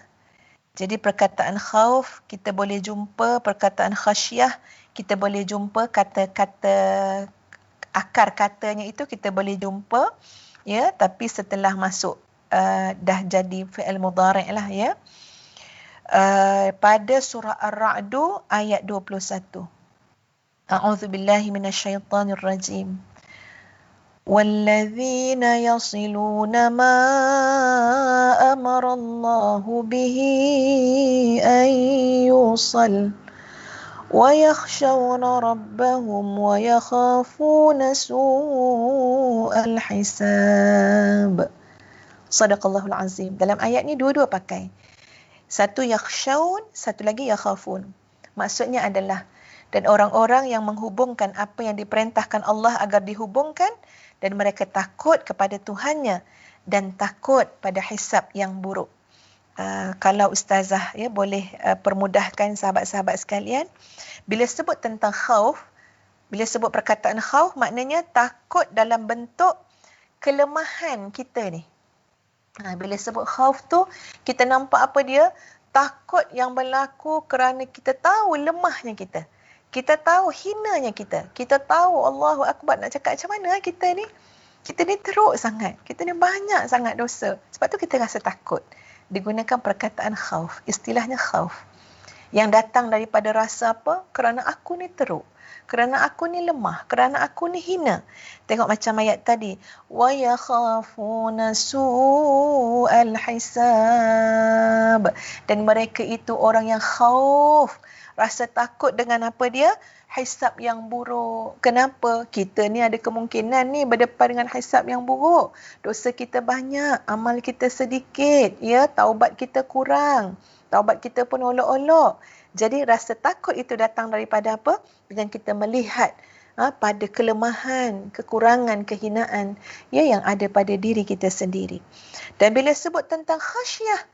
Jadi perkataan khauf kita boleh jumpa, perkataan khasyah kita boleh jumpa, kata-kata akar katanya itu kita boleh jumpa, ya, tapi setelah masuk dah jadi fi'il mudhari' lah, ya. Pada surah Ar-Ra'du ayat 21. A'udzubillahi minasyaitanirrajim. وَالَّذِينَ يَصِلُونَ مَا أَمَرَ اللَّهُ بِهِ أَن يُوصَلَ وَيَخْشَوْنَ رَبَّهُمْ وَيَخَافُونَ سُوءَ الْحِسَابِ. Sadaqallahul azim. Dalam ayat ni dua-dua pakai. Satu yakhshaun, satu lagi yakhafun. Maksudnya adalah dan orang-orang yang menghubungkan apa yang diperintahkan Allah agar dihubungkan dan mereka takut kepada Tuhannya dan takut pada hisab yang buruk. Kalau ustazah ya boleh permudahkan sahabat-sahabat sekalian, bila sebut tentang khauf, bila sebut perkataan khauf maknanya takut dalam bentuk kelemahan kita ni. Bila sebut khauf tu kita nampak apa dia? Takut yang berlaku kerana kita tahu lemahnya kita. Kita tahu hinanya kita. Kita tahu Allahu Akbar, nak cakap macam mana kita ni? Kita ni teruk sangat. Kita ni banyak sangat dosa. Sebab tu kita rasa takut. Digunakan perkataan khauf. Istilahnya khauf. Yang datang daripada rasa apa? Kerana aku ni teruk. Kerana aku ni lemah. Kerana aku ni hina. Tengok macam ayat tadi. Wa yakhafuna su'al hisab. Dan mereka itu orang yang khauf. Rasa takut dengan apa dia? Hisab yang buruk. Kenapa? Kita ni ada kemungkinan ni berdepan dengan hisab yang buruk. Dosa kita banyak, amal kita sedikit, ya, taubat kita kurang. Taubat kita pun olok-olok. Jadi rasa takut itu datang daripada apa? Dengan kita melihat pada kelemahan, kekurangan, kehinaan ya yang ada pada diri kita sendiri. Dan bila sebut tentang khasyah,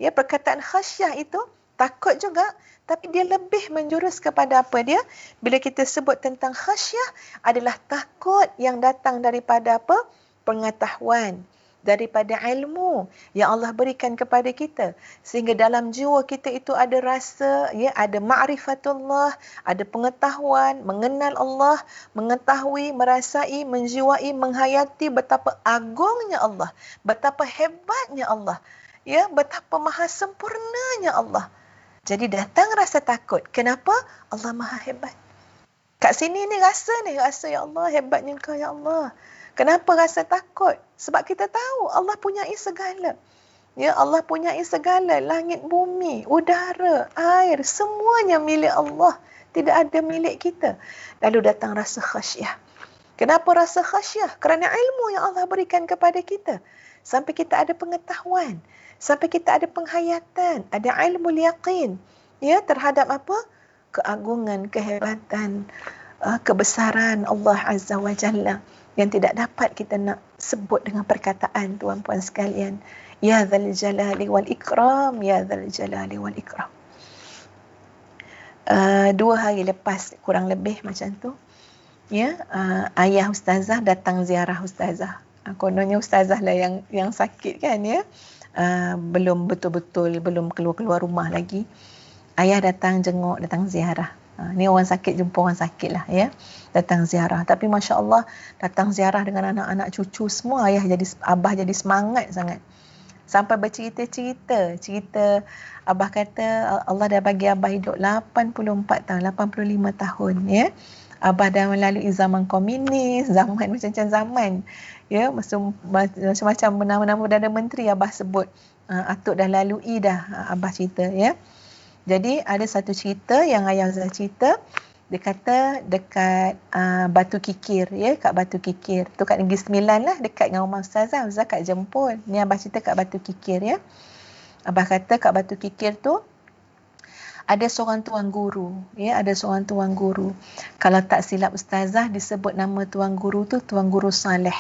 ya, perkataan khasyah itu takut juga, tapi dia lebih menjurus kepada apa dia? Bila kita sebut tentang khasyah adalah takut yang datang daripada apa? Pengetahuan, daripada ilmu yang Allah berikan kepada kita. Sehingga dalam jiwa kita itu ada rasa, ya, ada ma'rifatullah, ada pengetahuan, mengenal Allah, mengetahui, merasai, menjiwai, menghayati betapa agungnya Allah, betapa hebatnya Allah, ya, betapa maha sempurnanya Allah. Jadi datang rasa takut. Kenapa? Allah maha hebat. Kat sini ni rasa ya Allah, hebatnya Engkau ya Allah. Kenapa rasa takut? Sebab kita tahu Allah punyai segala. Ya, Allah punyai segala. Langit, bumi, udara, air, semuanya milik Allah. Tidak ada milik kita. Lalu datang rasa khasyah. Kenapa rasa khasyah? Kerana ilmu yang Allah berikan kepada kita. Sampai kita ada pengetahuan. Sampai kita ada penghayatan, ada ilmu yaqin, ya, terhadap apa? Keagungan, kehebatan, kebesaran Allah Azza wa Jalla yang tidak dapat kita nak sebut dengan perkataan, tuan-puan sekalian. Ya dzal jalali wal ikram, ya dzal jalali wal ikram. 2 hari lepas kurang lebih macam tu, ya, ayah ustazah datang ziarah ustazah. Kononnya ustazah lah yang sakit kan, ya. Belum betul-betul, belum keluar-keluar rumah lagi. Ayah datang jenguk, datang ziarah. Ni orang sakit jumpa orang sakit lah, ya. Datang ziarah. Tapi Masya Allah, datang ziarah dengan anak-anak cucu semua. Abah jadi semangat sangat. Sampai bercerita-cerita. Cerita, Abah kata Allah dah bagi Abah hidup 84 tahun, 85 tahun, ya. Abah dah melalui zaman komunis, zaman macam-macam zaman. Ya, macam-macam nama-nama Perdana Menteri Abah sebut. Atuk dah lalui dah, Abah cerita, ya. Jadi ada satu cerita yang ayah Zah cerita, dia kata dekat Batu Kikir, ya, kat Batu Kikir. Tu kat Negeri Sembilan lah, dekat dengan rumah Ustazah. Ustazah kat Jempol. Ni Abah cerita kat Batu Kikir, ya. Abah kata kat Batu Kikir tu ada seorang tuan guru, ya, ada seorang tuan guru. Kalau tak silap Ustazah disebut nama tuan guru tu Tuan Guru Saleh.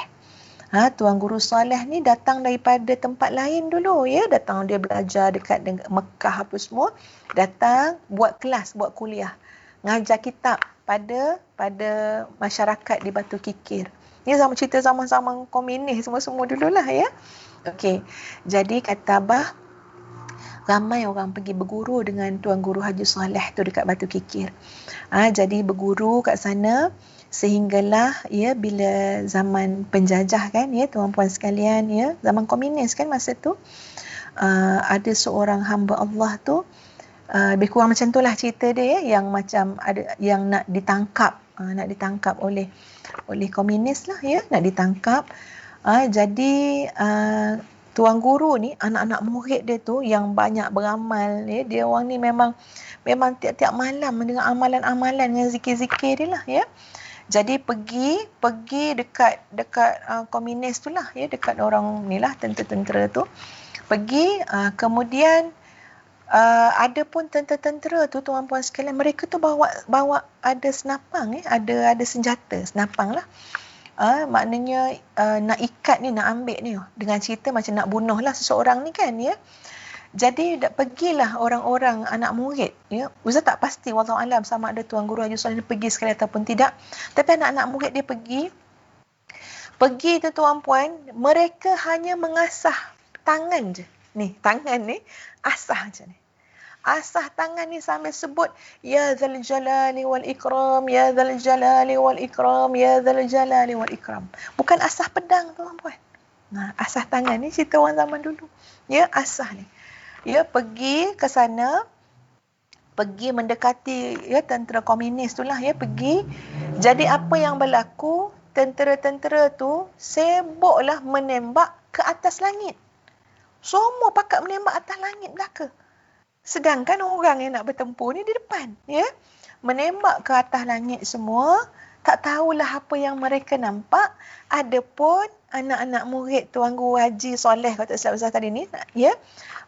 Tuan Guru Saleh ni datang daripada tempat lain dulu, ya, datang dia belajar dekat Mekah apa semua, datang buat kelas, buat kuliah, ngajar kitab pada masyarakat di Batu Kikir. Ni cerita zaman-zaman komunis semua dululah, ya. Okey. Jadi kata Abah, ramai orang pergi berguru dengan Tuan Guru Haji Saleh tu dekat Batu Kikir. Jadi berguru kat sana sehinggalah, ya, bila zaman penjajah kan, ya, tuan-puan sekalian, ya, zaman komunis kan masa tu, ada seorang hamba Allah tu, lebih kurang macam itulah cerita dia, ya, yang macam ada yang nak ditangkap oleh komunis lah, ya, nak ditangkap. Jadi tuan guru ni, anak-anak murid dia tu yang banyak beramal, ya, dia orang ni memang tiap-tiap malam dengan amalan-amalan dengan zikir-zikir dia lah, ya. Jadi pergi dekat komunis tu lah, ya, dekat orang ni lah, tentera-tentera tu. Pergi, kemudian ada pun tentera-tentera tu, tuan-puan sekalian, mereka tu bawa ada senapang, ada senjata, senapang lah. Maknanya nak ikat ni, nak ambil ni, dengan cerita macam nak bunuh lah seseorang ni kan, ya. Jadi pergilah orang-orang anak murid, ya. Ustaz tak pasti wallahu alam sama ada Tuan Guru Haji Soleh pergi sekali ataupun tidak. Tapi anak-anak murid dia pergi tu tuan-puan, mereka hanya mengasah tangan je. Ni, tangan ni asah je ni. Asah tangan ni sambil sebut ya dzal jalali wal ikram, ya dzal jalali wal ikram, ya dzal jalali wal ikram. Bukan asah pedang tuan-puan. Nah, asah tangan ni cerita orang zaman dulu. Ya, asah ni. Ya, pergi ke sana, pergi mendekati, ya, tentera komunis tu lah, ya, pergi. Jadi apa yang berlaku, tentera-tentera tu sibuklah menembak ke atas langit. Semua pakat menembak atas langit belaka. Sedangkan orang yang nak bertempur ni di depan, ya. Menembak ke atas langit semua, tak tahulah apa yang mereka nampak. Adapun anak-anak murid Tuan Guru Haji Soleh, kalau tak silap Ustaz tadi ni, ya,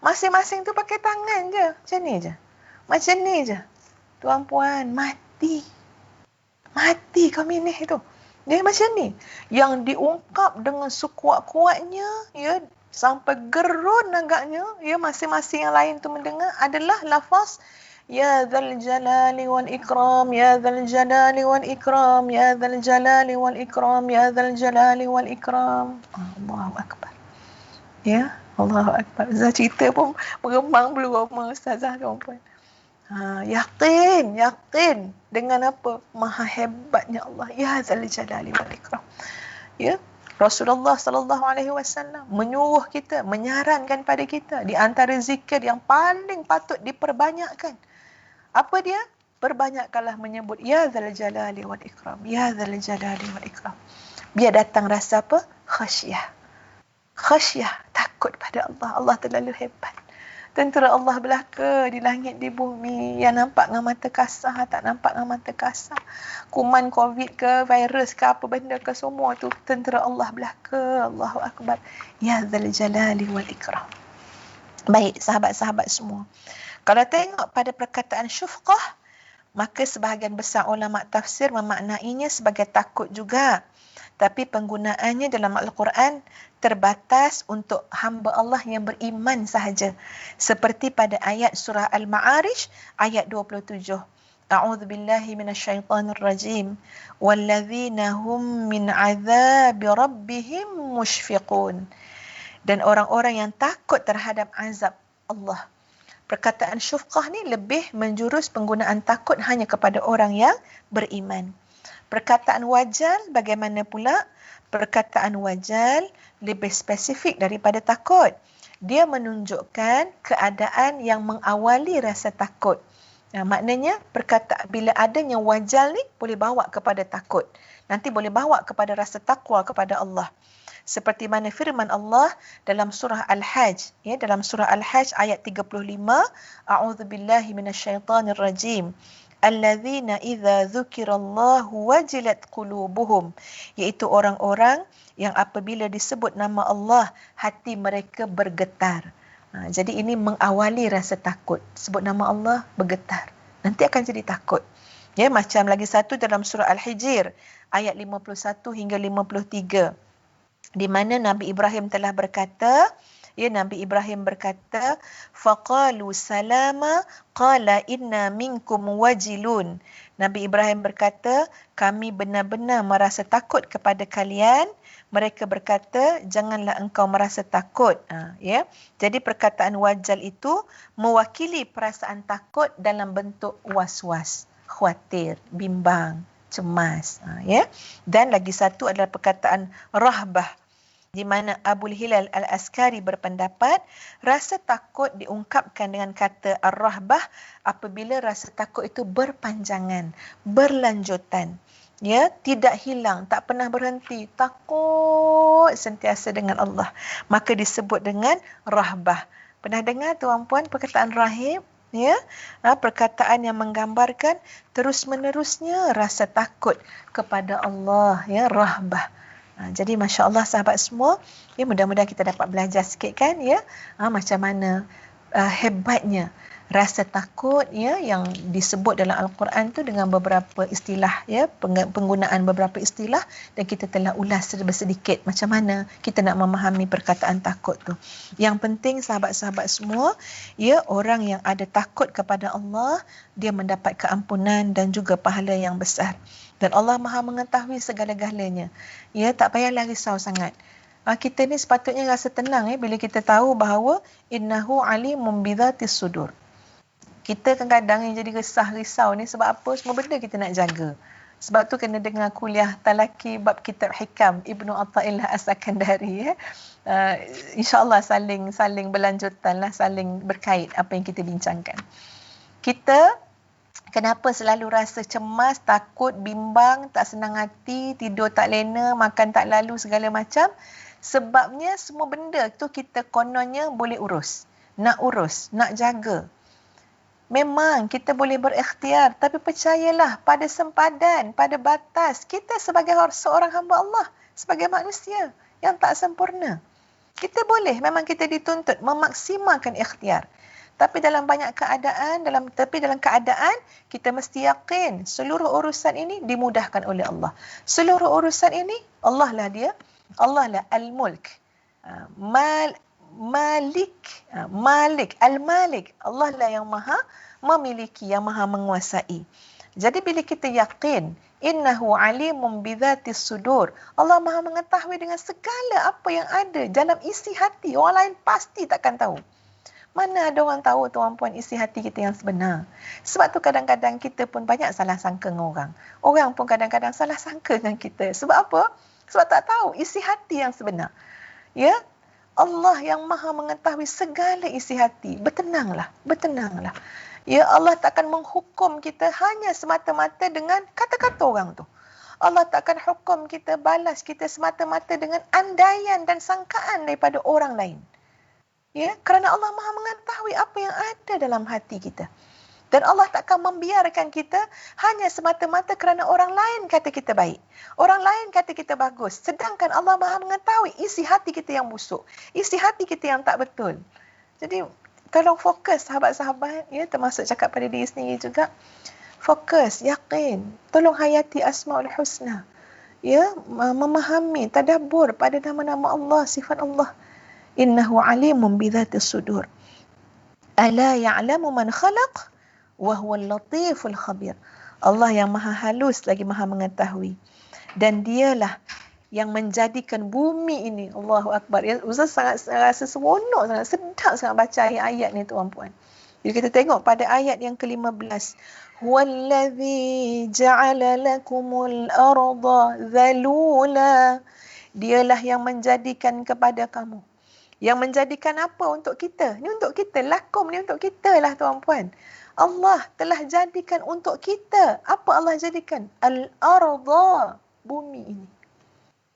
masing-masing tu pakai tangan je. Macam ni je. Macam ni je. Tuan-puan, mati. Mati komunis tu. Dia macam ni. Yang diungkap dengan sekuat-kuatnya, ya, sampai gerun agaknya, ya, masing-masing yang lain tu mendengar adalah lafaz ya dzal jalali wal ikram, ya dzal jalali wal ikram, ya dzal jalali wal ikram, ya dzal jalali wal ikram. Allahu akbar. Ya, Allahu akbar. Ustazah cerita pun meremang bulu roma Ustazah tuan-puan. Yakin dengan apa? Maha hebatnya Allah. Ya dzal jalali wal ikram. Ya, Rasulullah sallallahu alaihi wasallam menyuruh kita, menyarankan pada kita di antara zikir yang paling patut diperbanyakkan. Apa dia? Perbanyakkanlah menyebut ya dzal jalali wal ikram, ya dzal jalali wal ikram. Biar datang rasa apa? Khasyah, takut pada Allah. Allah terlalu hebat. Tentera Allah belaka di langit di bumi, yang nampak dengan mata kasar, tak nampak dengan mata kasar. Kuman COVID ke, virus ke, apa benda ke, semua tu tentera Allah belaka. Allahu akbar. Ya dzal jalali wal ikram. Baik, sahabat-sahabat semua. Kalau tengok pada perkataan syufqah, maka sebahagian besar ulama tafsir memaknainya sebagai takut juga. Tapi penggunaannya dalam Al-Quran terbatas untuk hamba Allah yang beriman sahaja. Seperti pada ayat surah Al-Ma'arij ayat 27. A'udzu billahi minasyaitonir rajim. Walladzina hum min 'adzabi rabbihim musyfiqun. Dan orang-orang yang takut terhadap azab Allah. Perkataan syufqah ni lebih menjurus penggunaan takut hanya kepada orang yang beriman. Perkataan wajal bagaimana pula? Perkataan wajal lebih spesifik daripada takut. Dia menunjukkan keadaan yang mengawali rasa takut. Maknanya perkataan bila adanya wajal ni boleh bawa kepada takut. Nanti boleh bawa kepada rasa takwa kepada Allah. Seperti mana firman Allah dalam surah Al-Hajj, ya, dalam surah Al-Hajj ayat 35, a'udzubillahi minasyaitonir rajim. Alladzina idza dzukirallahu wajilat qulubuhum, iaitu orang-orang yang apabila disebut nama Allah hati mereka bergetar. Jadi ini mengawali rasa takut. Sebut nama Allah bergetar. Nanti akan jadi takut. Ya, macam lagi satu dalam surah Al-Hijr ayat 51 hingga 53. Di mana Nabi Ibrahim telah berkata, ya, Nabi Ibrahim berkata, faqalu salama qala inna minkum wajilun. Nabi Ibrahim berkata, kami benar-benar merasa takut kepada kalian. Mereka berkata, janganlah engkau merasa takut. Ya. Jadi perkataan wajal itu mewakili perasaan takut dalam bentuk was-was, khawatir, bimbang, cemas. Ya. Dan lagi satu adalah perkataan rahbah, di mana Abul Hilal Al-Askari berpendapat rasa takut diungkapkan dengan kata ar-rahbah apabila rasa takut itu berpanjangan, berlanjutan. Ya, tidak hilang, tak pernah berhenti, takut sentiasa dengan Allah. Maka disebut dengan rahbah. Pernah dengar tuan-puan perkataan rahib? Ya, perkataan yang menggambarkan terus-menerusnya rasa takut kepada Allah, ya, rahbah. Jadi Masya Allah sahabat semua, ya mudah-mudahan kita dapat belajar sikit kan, ya, macam mana hebatnya rasa takut, ya, yang disebut dalam Al-Quran tu dengan beberapa istilah, ya, penggunaan beberapa istilah, dan kita telah ulas sedikit macam mana kita nak memahami perkataan takut tu. Yang penting sahabat-sahabat semua, ya, orang yang ada takut kepada Allah, dia mendapat keampunan dan juga pahala yang besar. Dan Allah Maha mengetahui segala-galanya. Ya, tak payahlah risau sangat. Kita ni sepatutnya rasa tenang bila kita tahu bahawa innahu alimun bidzatis sudur. Kita kadang-kadang yang jadi risau ni sebab apa? Semua benda kita nak jaga. Sebab tu kena dengar kuliah talaki bab kitab hikam Ibnu Athaillah As-Sakandari, ya. InsyaAllah saling berlanjutan lah, saling berkait apa yang kita bincangkan. Kita kenapa selalu rasa cemas, takut, bimbang, tak senang hati, tidur tak lena, makan tak lalu, segala macam? Sebabnya semua benda tu kita kononnya boleh urus, nak jaga. Memang kita boleh berikhtiar, tapi percayalah pada sempadan, pada batas, kita sebagai seorang hamba Allah, sebagai manusia yang tak sempurna. Kita boleh, memang kita dituntut memaksimalkan ikhtiar. Tapi dalam banyak keadaan, dalam keadaan kita mesti yakin seluruh urusan ini dimudahkan oleh Allah. Seluruh urusan ini Allah lah dia, Allah lah al-mulk, Malik, Al-Malik. Allah lah yang maha memiliki, yang maha menguasai. Jadi bila kita yakin innahu alimun bidzatis sudur, Allah maha mengetahui dengan segala apa yang ada dalam isi hati. Orang lain pasti takkan tahu. Mana ada orang tahu, tuan-puan, isi hati kita yang sebenar. Sebab tu kadang-kadang kita pun banyak salah sangka dengan orang. Orang pun kadang-kadang salah sangka dengan kita. Sebab apa? Sebab tak tahu isi hati yang sebenar. Ya, Allah yang maha mengetahui segala isi hati. Bertenanglah. Ya, Allah takkan menghukum kita hanya semata-mata dengan kata-kata orang tu. Allah takkan hukum kita, balas kita semata-mata dengan andaian dan sangkaan daripada orang lain. Ya, kerana Allah maha mengetahui apa yang ada dalam hati kita. Dan Allah takkan membiarkan kita hanya semata-mata kerana orang lain kata kita baik. Orang lain kata kita bagus. Sedangkan Allah maha mengetahui isi hati kita yang busuk. Isi hati kita yang tak betul. Jadi, tolong fokus sahabat-sahabat. Ya, termasuk cakap pada diri sendiri juga. Fokus, yakin. Tolong hayati Asma'ul Husna. Ya, memahami, tadabbur pada nama-nama Allah, sifat Allah. Innahu alimun bidzatis sudur. Ala ya'lamu man khalaq wa huwal latiful khabir. Allah yang maha halus lagi maha mengetahui. Dan dialah yang menjadikan bumi ini, Allahu Akbar. Ya, Ustaz sangat rasa seronok, sangat sedap sangat baca ayat-ayat ni, tuan-puan. Jadi kita tengok pada ayat yang ke-15. Huwallazi ja'ala lakumul arda dhalula. Dialah yang menjadikan kepada kamu. Yang menjadikan apa untuk kita? Ni untuk kita. Lakum ni untuk kita lah, tuan-puan. Allah telah jadikan untuk kita. Apa Allah jadikan? Al-arda. Bumi ini.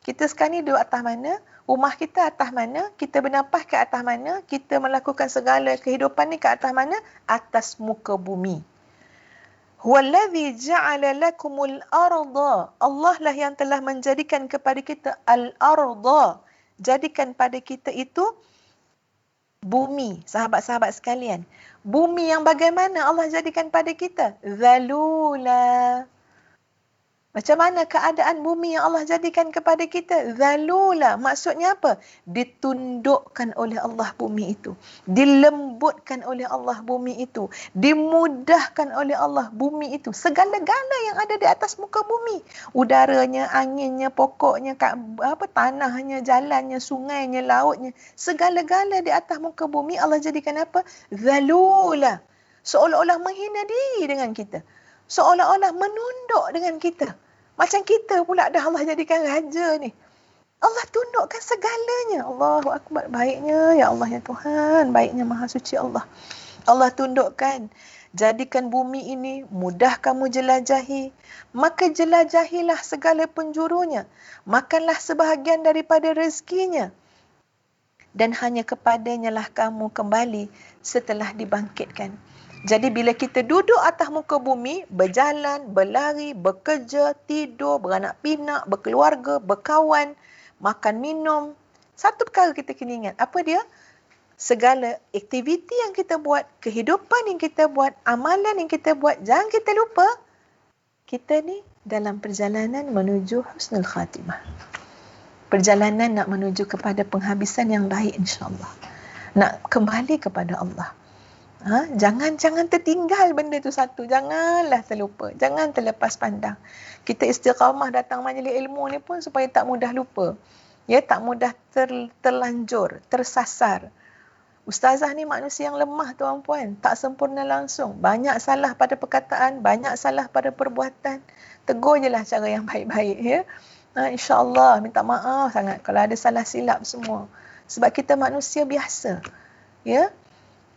Kita sekarang ni duduk atas mana? Rumah kita atas mana? Kita bernafas ke atas mana? Kita melakukan segala kehidupan ni ke atas mana? Atas muka bumi. Huwallazi ja'ala lakumul arda. Allah lah yang telah menjadikan kepada kita al-arda. Jadikan pada kita itu bumi, sahabat-sahabat sekalian. Bumi yang bagaimana Allah jadikan pada kita? Zalula. Macam mana keadaan bumi yang Allah jadikan kepada kita? Zalula. Maksudnya apa? Ditundukkan oleh Allah bumi itu. Dilembutkan oleh Allah bumi itu. Dimudahkan oleh Allah bumi itu. Segala-gala yang ada di atas muka bumi. Udaranya, anginnya, pokoknya, tanahnya, jalannya, sungainya, lautnya. Segala-gala di atas muka bumi Allah jadikan apa? Zalula. Seolah-olah menghina diri dengan kita. Seolah-olah menunduk dengan kita. Macam kita pula dah Allah jadikan raja ni. Allah tundukkan segalanya. Allahu Akbar. Baiknya ya Allah ya Tuhan. Baiknya Maha Suci Allah. Allah tundukkan. Jadikan bumi ini mudah kamu jelajahi. Maka jelajahilah segala penjurunya. Makanlah sebahagian daripada rezekinya. Dan hanya kepadanya lah kamu kembali setelah dibangkitkan. Jadi bila kita duduk atas muka bumi, berjalan, berlari, bekerja, tidur, beranak pinak, berkeluarga, berkawan, makan minum, satu perkara kita kena ingat. Apa dia? Segala aktiviti yang kita buat, kehidupan yang kita buat, amalan yang kita buat, jangan kita lupa, kita ni dalam perjalanan menuju husnul khatimah. Perjalanan nak menuju kepada penghabisan yang baik, insyaAllah. Nak kembali kepada Allah. Jangan tertinggal benda tu satu. Janganlah terlupa. Jangan terlepas pandang. Kita istiqamah datang majlis ilmu ni pun supaya tak mudah lupa. Ya, tak mudah terlanjur, tersasar. Ustazah ni manusia yang lemah, tuan-puan. Tak sempurna langsung. Banyak salah pada perkataan, banyak salah pada perbuatan. Tegur je lah cara yang baik-baik. Ya. InsyaAllah, minta maaf sangat kalau ada salah silap semua. Sebab kita manusia biasa. Ya.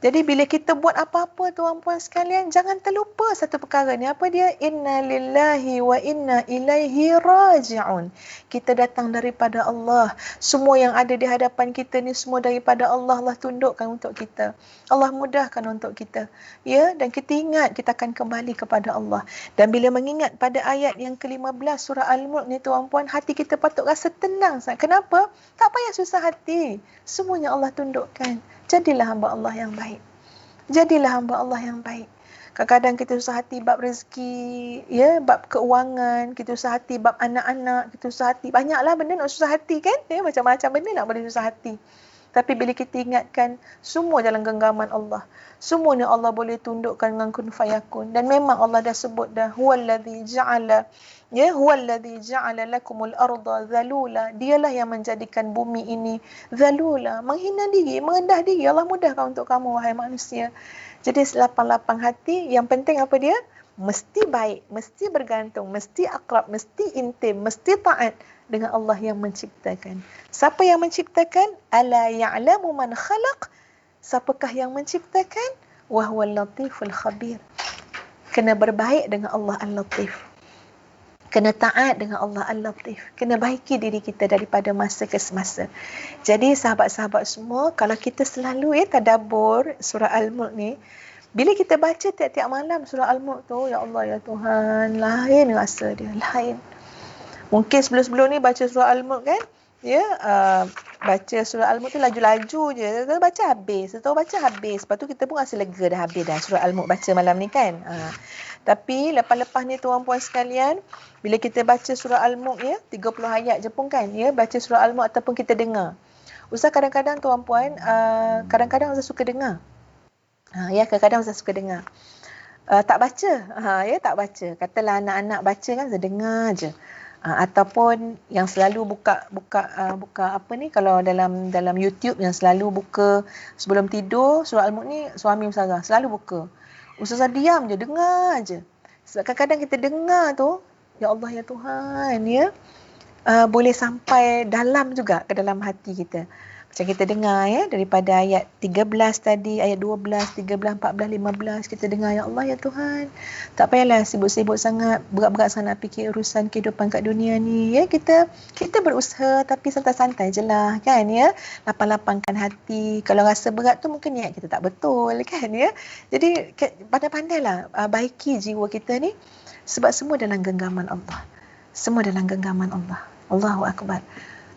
Jadi bila kita buat apa-apa, tuan-puan sekalian, jangan terlupa satu perkara ni. Apa dia? Inna lillahi wa inna ilaihi raji'un. Kita datang daripada Allah. Semua yang ada di hadapan kita ni semua daripada Allah. Allah tundukkan untuk kita. Allah mudahkan untuk kita. Ya, dan kita ingat kita akan kembali kepada Allah. Dan bila mengingat pada ayat yang ke-15 surah Al-Mulk ni, tuan-puan, hati kita patut rasa tenang. Kenapa? Tak payah susah hati. Semuanya Allah tundukkan. Jadilah hamba Allah yang baik. Jadilah hamba Allah yang baik. Kadang-kadang kita susah hati bab rezeki, ya, bab keuangan, kita susah hati bab anak-anak, kita susah hati. Banyaklah benda nak susah hati kan? Ya, macam-macam benda nak boleh susah hati. Tapi bila kita ingatkan semua dalam genggaman Allah, semuanya Allah boleh tundukkan dengan kun fayakun. Dan memang Allah dah sebut dah, huwallazi ja'ala, ya, huwallazi ja'ala lakumul arda zalula. Dialah yang menjadikan bumi ini zalula, menghina diri, merendah diri. Allah mudahkan untuk kamu, wahai manusia. Jadi lapang-lapang hati. Yang penting apa dia? Mesti baik, mesti bergantung, mesti akrab, mesti intim, mesti taat dengan Allah yang menciptakan. Siapa yang menciptakan? Ala ya'lamu man khalaq. Siapakah yang menciptakan? Wa huwal latiful khabir. Kena berbaik dengan Allah Al-Latif. Kena taat dengan Allah Al-Latif. Kena baiki diri kita daripada masa ke semasa. Jadi sahabat-sahabat semua, kalau kita selalu tadabbur surah Al-Mulk ni, bila kita baca tiap-tiap malam surah Al-Mulk tu, ya Allah, ya Tuhan, lain rasa dia, lain. Mungkin sebelum-sebelum ni baca surah Al-Mulk kan, ya, baca surah Al-Mulk tu laju-laju je, baca habis, setelah baca habis, lepas tu kita pun rasa lega dah habis dah surah Al-Mulk baca malam ni kan. Tapi lepas-lepas ni tuan-puan sekalian, bila kita baca surah Al-Mulk, ya, 30 ayat je pun kan, ya, baca surah Al-Mulk ataupun kita dengar. Ustaz kadang-kadang tuan-puan, kadang-kadang Ustaz suka dengar. Ya, kadang-kadang Ustaz suka dengar. Tak baca, ya, tak baca. Katalah anak-anak baca kan, Ustaz dengar je. Ataupun yang selalu buka apa ni, kalau dalam YouTube yang selalu buka sebelum tidur surah Al-Mulk ni, suami Ustazah selalu buka. Ustazah diam je, dengar je. Sebab kadang-kadang kita dengar tu, ya Allah, ya Tuhan, ya, boleh sampai dalam juga ke dalam hati kita. Macam kita dengar, ya, daripada ayat 13 tadi, ayat 12, 13, 14, 15, kita dengar, ya Allah, ya Tuhan, tak payahlah sibuk-sibuk sangat, berat-berat sangat nak fikir urusan kehidupan kat dunia ni, ya, kita berusaha tapi santai-santai je lah, kan, ya, lapang-lapangkan hati. Kalau rasa berat tu mungkin niat kita tak betul, kan, ya. Jadi pandai-pandailah baiki jiwa kita ni, sebab semua dalam genggaman Allah. Semua dalam genggaman Allah. Allahu Akbar.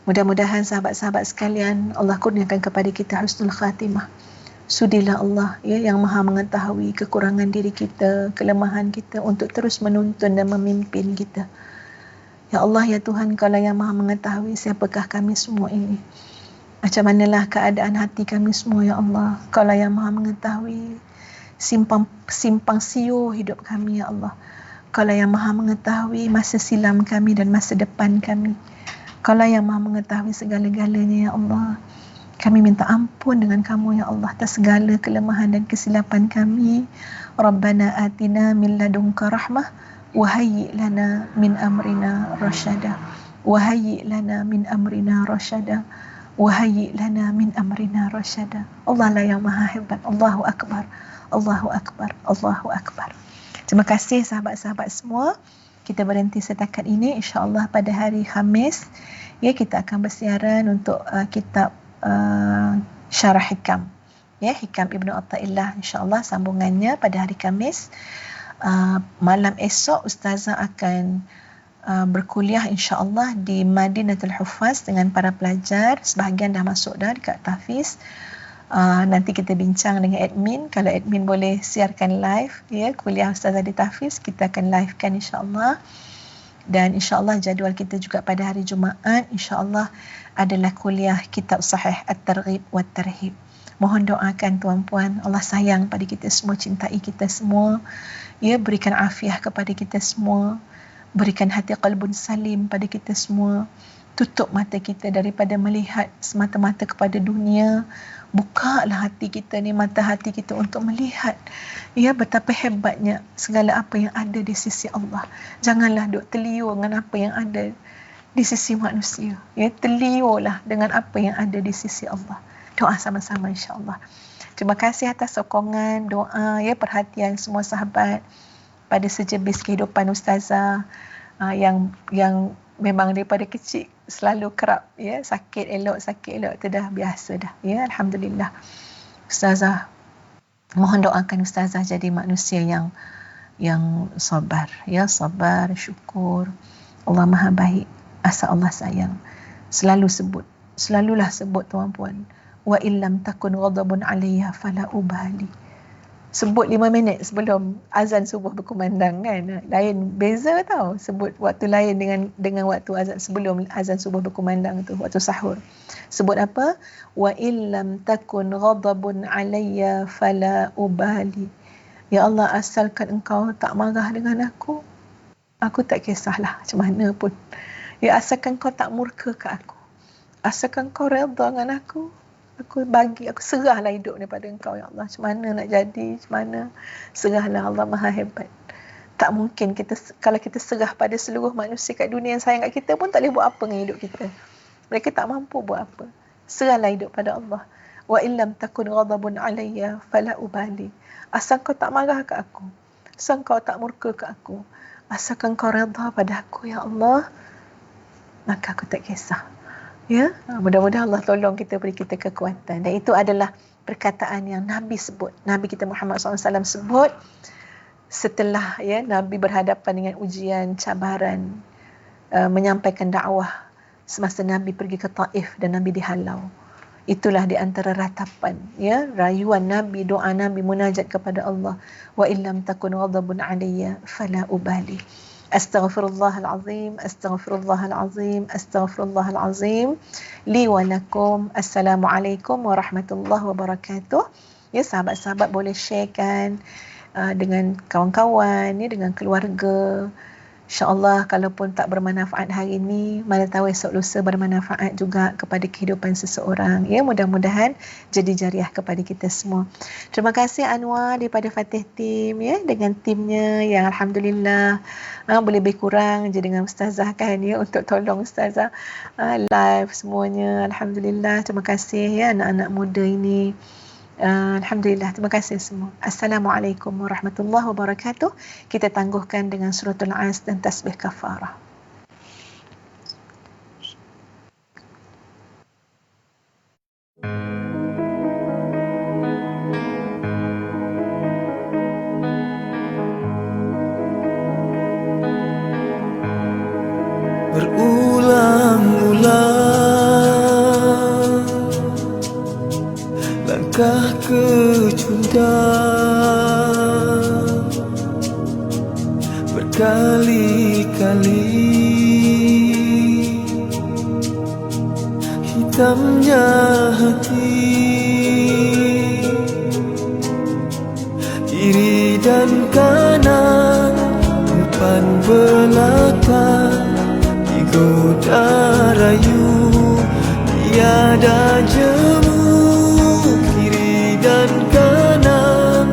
Mudah-mudahan sahabat-sahabat sekalian, Allah kurniakan kepada kita husnul khatimah. Sudilah Allah, ya, yang maha mengetahui kekurangan diri kita, kelemahan kita, untuk terus menuntun dan memimpin kita. Ya Allah, ya Tuhan, Kaulah yang maha mengetahui siapakah kami semua ini. Macam manalah keadaan hati kami semua, ya Allah. Kaulah yang maha mengetahui simpang siur hidup kami, ya Allah. Kaulah yang maha mengetahui masa silam kami dan masa depan kami. Kaulah yang maha mengetahui segala-galanya, ya Allah. Kami minta ampun dengan kamu, ya Allah, atas segala kelemahan dan kesilapan kami. Rabbana atina min ladunka rahmah, wa hayyi' lana min amrina rasyada. Wa hayyi' lana min amrina rasyada. Wa hayyi' lana min amrina rasyada. Allah lah yang maha hebat. Allahu Akbar. Allahu Akbar. Allahu Akbar. Terima kasih sahabat-sahabat semua. Kita berhenti setakat ini. InsyaAllah pada hari Khamis, ya, kita akan bersiaran untuk kitab Syarah Hikam. ya, Hikam Ibnu Athaillah, insya-Allah sambungannya pada hari Khamis. Malam esok Ustazah akan berkuliah insya-Allah di Madinatul Huffaz dengan para pelajar. Sebahagian dah masuk dah dekat tahfiz. Nanti kita bincang dengan admin, kalau admin boleh siarkan live ya kuliah Ustazah di tahfiz, kita akan livekan insya-Allah. Dan insya-Allah jadual kita juga pada hari Jumaat insya-Allah adalah kuliah kitab Sahih At-Targhib wat Tarhib. Mohon doakan tuan-puan, Allah sayang pada kita semua, cintai kita semua. Ya, berikan afiah kepada kita semua, berikan hati qalbun salim pada kita semua. Tutup mata kita daripada melihat semata-mata kepada dunia. Bukalah hati kita ni, mata hati kita untuk melihat ya betapa hebatnya segala apa yang ada di sisi Allah. Janganlah duk terliur dengan apa yang ada di sisi manusia. Ya, terliurlah dengan apa yang ada di sisi Allah. Doa sama-sama insya-Allah. Terima kasih atas sokongan, doa, ya, perhatian semua sahabat pada sejebis kehidupan Ustazah yang memang daripada kecil selalu kerap ya sakit elok tu dah biasa dah ya, alhamdulillah. Ustazah mohon doakan Ustazah jadi manusia yang sabar ya, sabar, syukur. Allah Maha baik, asa Allah sayang. Selalulah sebut tuan-puan, wa illam takun ghadabun alayya fala ubali. Sebut 5 minit sebelum azan subuh berkumandang kan. Lain, beza tau. Sebut waktu lain dengan waktu azan sebelum azan subuh berkumandang tu, waktu sahur. Sebut apa? Wa illam takun ghadabun alayya fala ubali. Ya Allah, asalkan engkau tak marah dengan aku tak kisahlah macam mana pun. Ya, asalkan kau tak murka ke aku, asalkan kau redha dengan aku serahlah hidup ni pada engkau ya Allah. Macam mana nak jadi, macam mana, serahlah. Allah Maha hebat. Tak mungkin kalau kita serah pada seluruh manusia kat dunia yang sayang kat kita pun tak boleh buat apa dengan hidup kita. Mereka tak mampu buat apa. Serahlah hidup pada Allah. Wa illam takun ghadabun alayya fala ubali. Asal kau tak marah kat aku, asal kau tak murka kat aku, asalkan kau redha pada aku ya Allah, maka aku tak kisah. Ya, mudah-mudahan Allah tolong kita, beri kita kekuatan. Dan itu adalah perkataan yang Nabi sebut. Nabi kita Muhammad SAW sebut setelah ya Nabi berhadapan dengan ujian, cabaran, menyampaikan dakwah semasa Nabi pergi ke Taif dan Nabi dihalau. Itulah di antara ratapan ya, rayuan Nabi, doa Nabi, munajat kepada Allah. Wa illam takun ghadabun alayya fala ubali. Astaghfirullahalazim, astaghfirullahalazim, astaghfirullahalazim. Li wa lakum. Assalamualaikum warahmatullahi wabarakatuh. Ya, sahabat-sahabat boleh sharekan dengan kawan-kawan, ya, dengan keluarga. InsyaAllah kalaupun tak bermanfaat hari ini, mana tahu esok lusa bermanfaat juga kepada kehidupan seseorang. Ya, mudah-mudahan jadi jariah kepada kita semua. Terima kasih Anwar daripada Fatih Team ya, dengan timnya yang alhamdulillah boleh lebih kurang je dengan Ustazah kan ya, untuk tolong Ustazah live semuanya. Alhamdulillah, terima kasih ya anak-anak muda ini. Alhamdulillah, terima kasih semua. Assalamualaikum warahmatullahi wabarakatuh. Kita tangguhkan dengan suratul As dan tasbih kafarah. Berulang-ulang langkah kecundang, berkali-kali hitamnya hati, kiri dan kanan, depan belakang, digoda rayu, tiada jemu. Kiri dan kanan,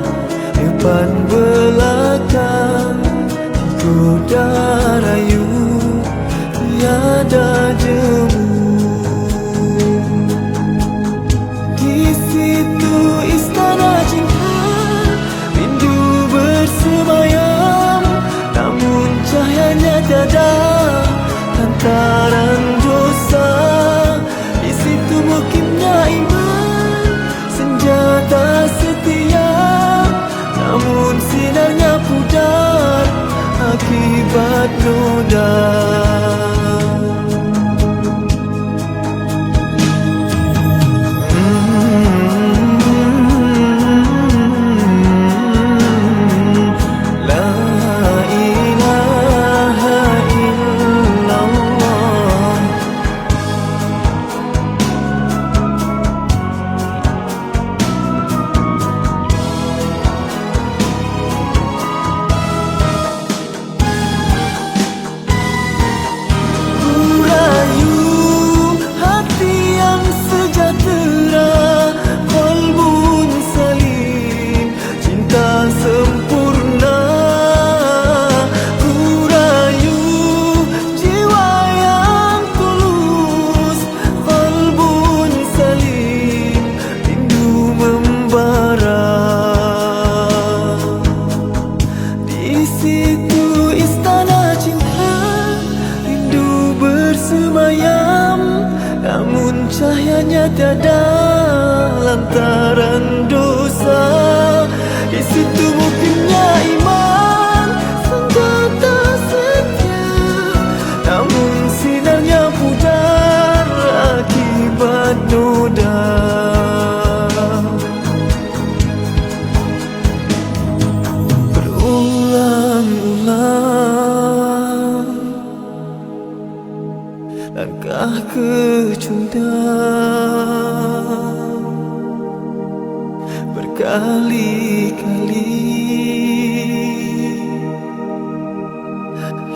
depan belakang, digoda rayu, tiada jemu. Di situ istana cinta, rindu bersemayam, namun cahayanya tiada lantaran dosa. Di situ mukimnya iman, senjata akibat noda. La ilaha illallah. Rayu hati yang sejahtera, qalbun salim, cinta sempurna. Ku rayu jiwa yang tulus, qalbun salim, rindu membara. Di situ istana cinta, rindu bersemayam, namun cahayanya tiada lantaran dosa. Di situ mungkinnya iman, senjata setia, namun sinarnya pudar akibat noda. Berulang-ulang langkah kecundang, berkali-kali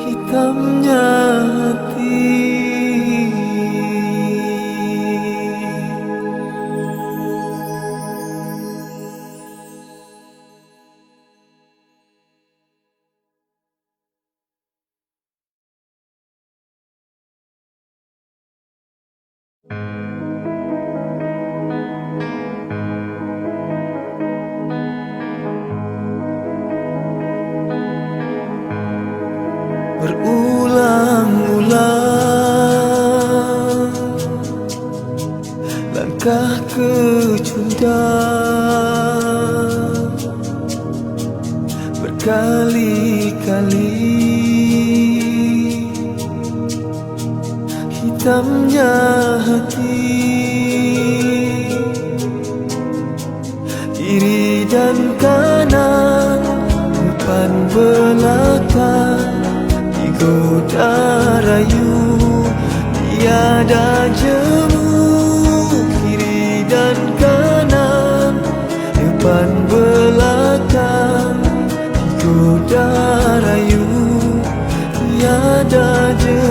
hitamnya hati. Berulang-ulang langkah kecundang, berkali-kali hitamnya hati. Kiri dan kanan, depan belakang, digoda rayu, tiada jemu. Kiri dan kanan, depan belakang, digoda rayu, tiada jemu.